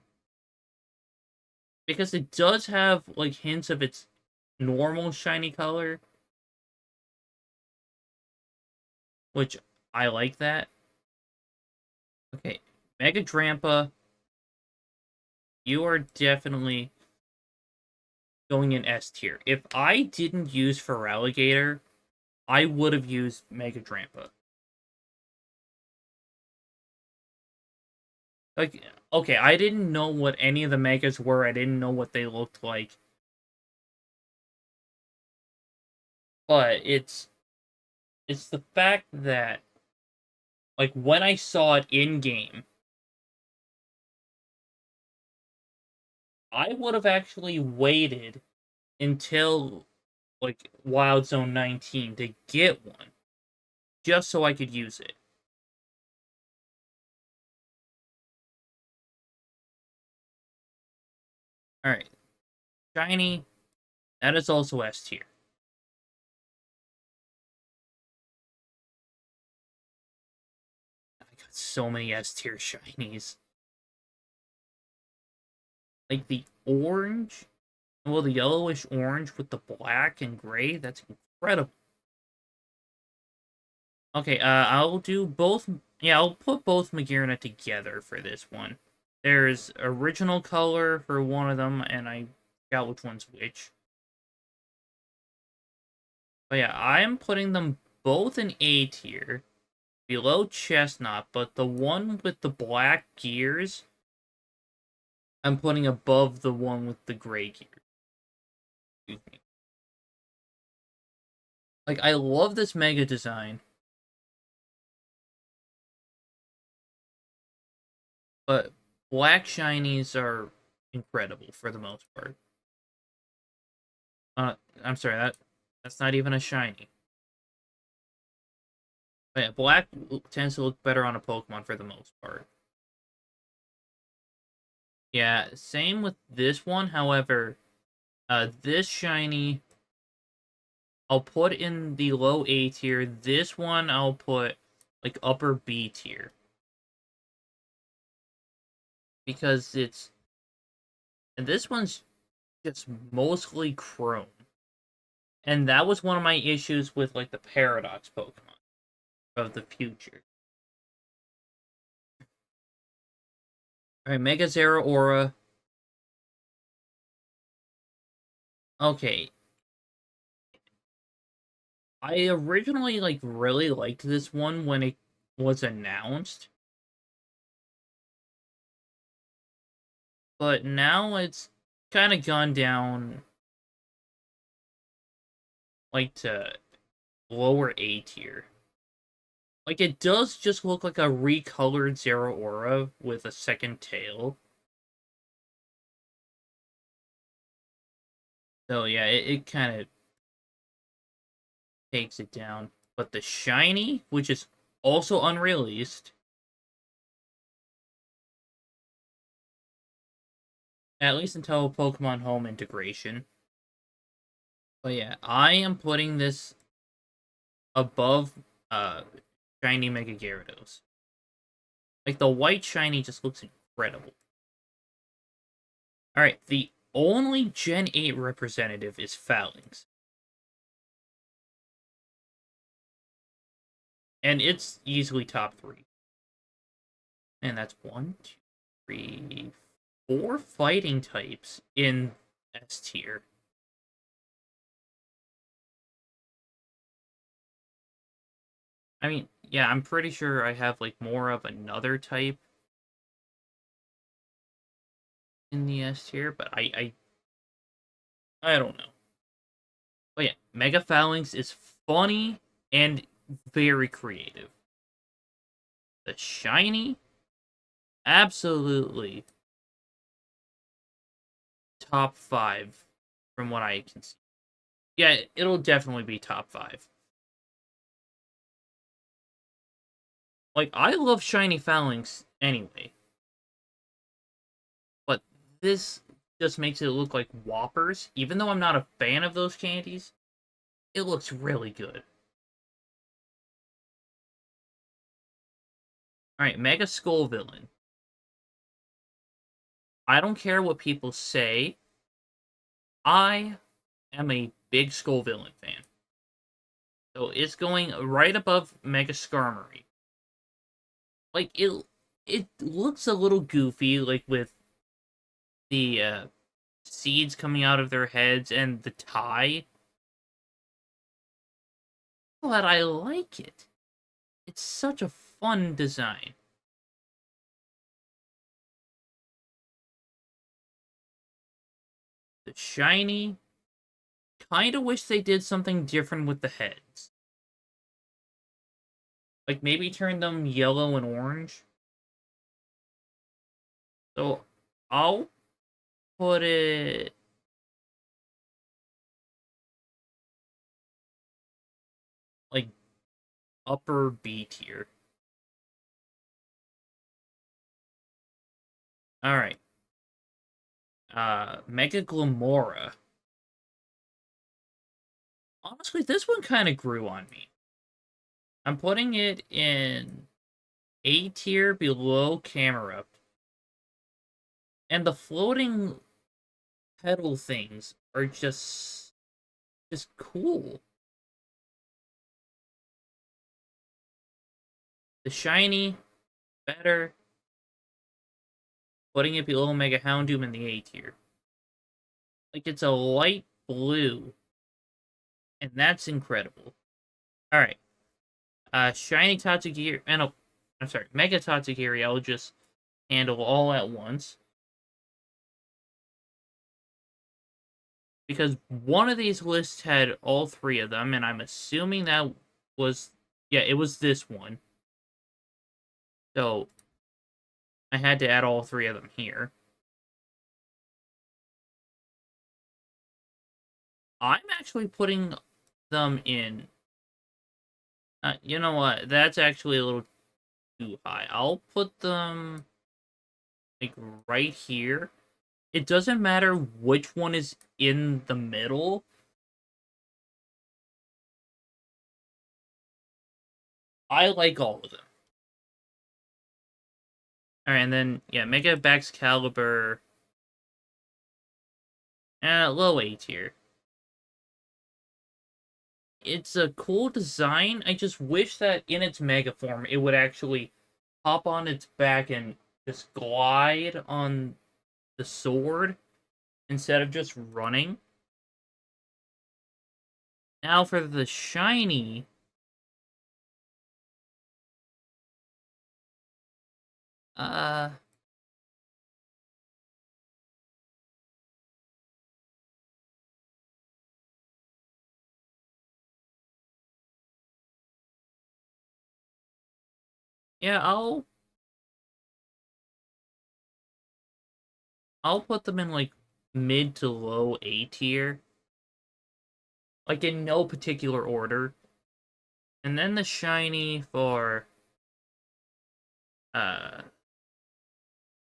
Because it does have, like, hints of its normal shiny color. Which, I like that. Okay, Mega Drampa, you are definitely going in S tier. If I didn't use Feraligatr, I would have used Mega Drampa. Like, okay, I didn't know what any of the Megas were. I didn't know what they looked like. But it's the fact that, like, when I saw it in game, I would have actually waited until like Wild Zone 19 to get one, just so I could use it. Alright. Shiny, that is also S tier. I got so many S tier shinies. Like the orange, well, the yellowish orange with the black and gray, that's incredible. Okay, I'll do both. Yeah, I'll put both Magearna together for this one. There's original color for one of them, and I forgot which one's which. But yeah, I'm putting them both in A tier, below Chestnut, but the one with the black gears, I'm putting above the one with the gray gears. Excuse me. Like, I love this Mega design, but black shinies are incredible for the most part. Uh, I'm sorry, that's not even a shiny. But yeah, black tends to look better on a Pokemon for the most part. Yeah, same with this one. However, this shiny I'll put in the low A tier. This one I'll put like upper B tier because and this one's just mostly chrome. And that was one of my issues with like the Paradox Pokemon of the future. Alright, Mega Zeraora. Okay. I originally like really liked this one when it was announced. But now it's kind of gone down like to lower A tier. Like, it does just look like a recolored Zeraora with a second tail. So, yeah, it kind of takes it down. But the shiny, which is also unreleased, at least until Pokemon Home integration. But yeah, I am putting this above uh shiny Mega Gyarados. Like, the white shiny just looks incredible. Alright, the only Gen 8 representative is Phalanx. And it's easily top 3. And that's 1, 2, 3, 4 fighting types in S tier. I mean, yeah, I'm pretty sure I have like more of another type in the S tier, but I don't know. But yeah, Mega Phalanx is funny and very creative. The shiny, absolutely top 5 from what I can see. Yeah, it'll definitely be top 5. Like, I love shiny Phalanx anyway, but this just makes it look like Whoppers. Even though I'm not a fan of those candies, it looks really good. Alright, Mega Skull Villain. I don't care what people say. I am a big Skull Villain fan. So it's going right above Mega Skarmory. Like, it looks a little goofy, like with the seeds coming out of their heads and the tie. But I like it. It's such a fun design. The shiny. Kinda wish they did something different with the heads. Like, maybe turn them yellow and orange. So, I'll put it like upper B tier. Alright. Mega Glamora. Honestly, this one kind of grew on me. I'm putting it in A tier below Camerupt. And the floating petal things are just cool. The shiny, better. Putting it below Mega Houndoom in the A tier. Like, it's a light blue. And that's incredible. Alright. Shiny Tatsugiri. No, I'm sorry. Mega Tatsugiri, I'll just handle all at once. Because one of these lists had all three of them, and I'm assuming that was... Yeah, it was this one. So, I had to add all three of them here. I'm actually putting them in... you know what? That's actually a little too high. I'll put them... like, right here. It doesn't matter which one is in the middle. I like all of them. Alright, and then, yeah, Mega Baxcalibur. Low A tier. It's a cool design. I just wish that in its Mega form, it would actually hop on its back and just glide on the sword instead of just running. Now for the shiny. Uh... Yeah, I'll put them in, like, mid to low A tier. Like, in no particular order. And then the shiny for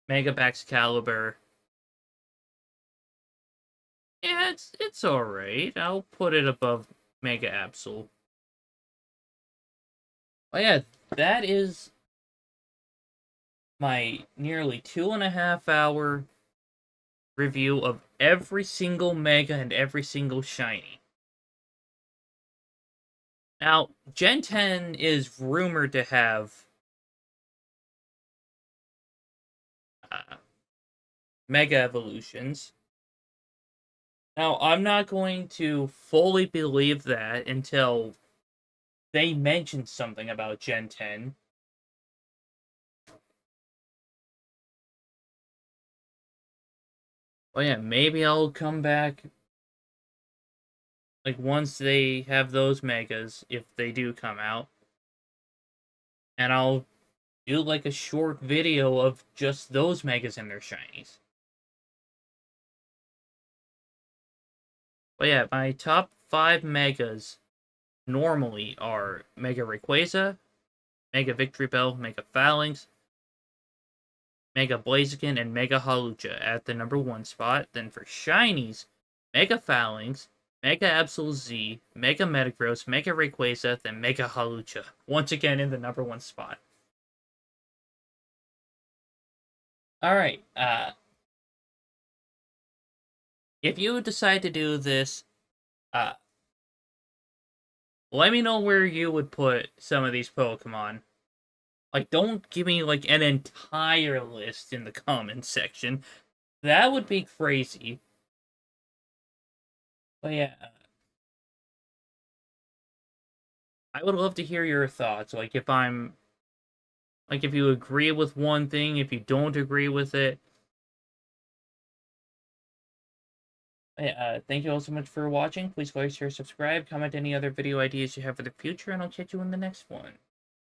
Mega Baxcalibur. Yeah, it's alright. I'll put it above Mega Absol. Oh yeah, that is my nearly 2.5 hour review of every single Mega and every single shiny. Now, Gen 10 is rumored to have Mega Evolutions. Now, I'm not going to fully believe that until they mention something about Gen 10. Oh yeah, maybe I'll come back like once they have those megas, if they do come out. And I'll do like a short video of just those megas and their shinies. But yeah, my top 5 megas normally are Mega Rayquaza, Mega Victreebel, Mega Phalanx, Mega Blaziken, and Mega Hawlucha at the number 1 spot. Then for shinies, Mega Phalanx, Mega Absol Z, Mega Metagross, Mega Rayquaza, then Mega Hawlucha. Once again in the number 1 spot. Alright, if you decide to do this, uh, let me know where you would put some of these Pokemon. Like, don't give me, like, an entire list in the comments section. That would be crazy. But yeah, I would love to hear your thoughts. Like, if you agree with one thing, if you don't agree with it. Thank you all so much for watching. Please like, share, subscribe, comment any other video ideas you have for the future, and I'll catch you in the next one.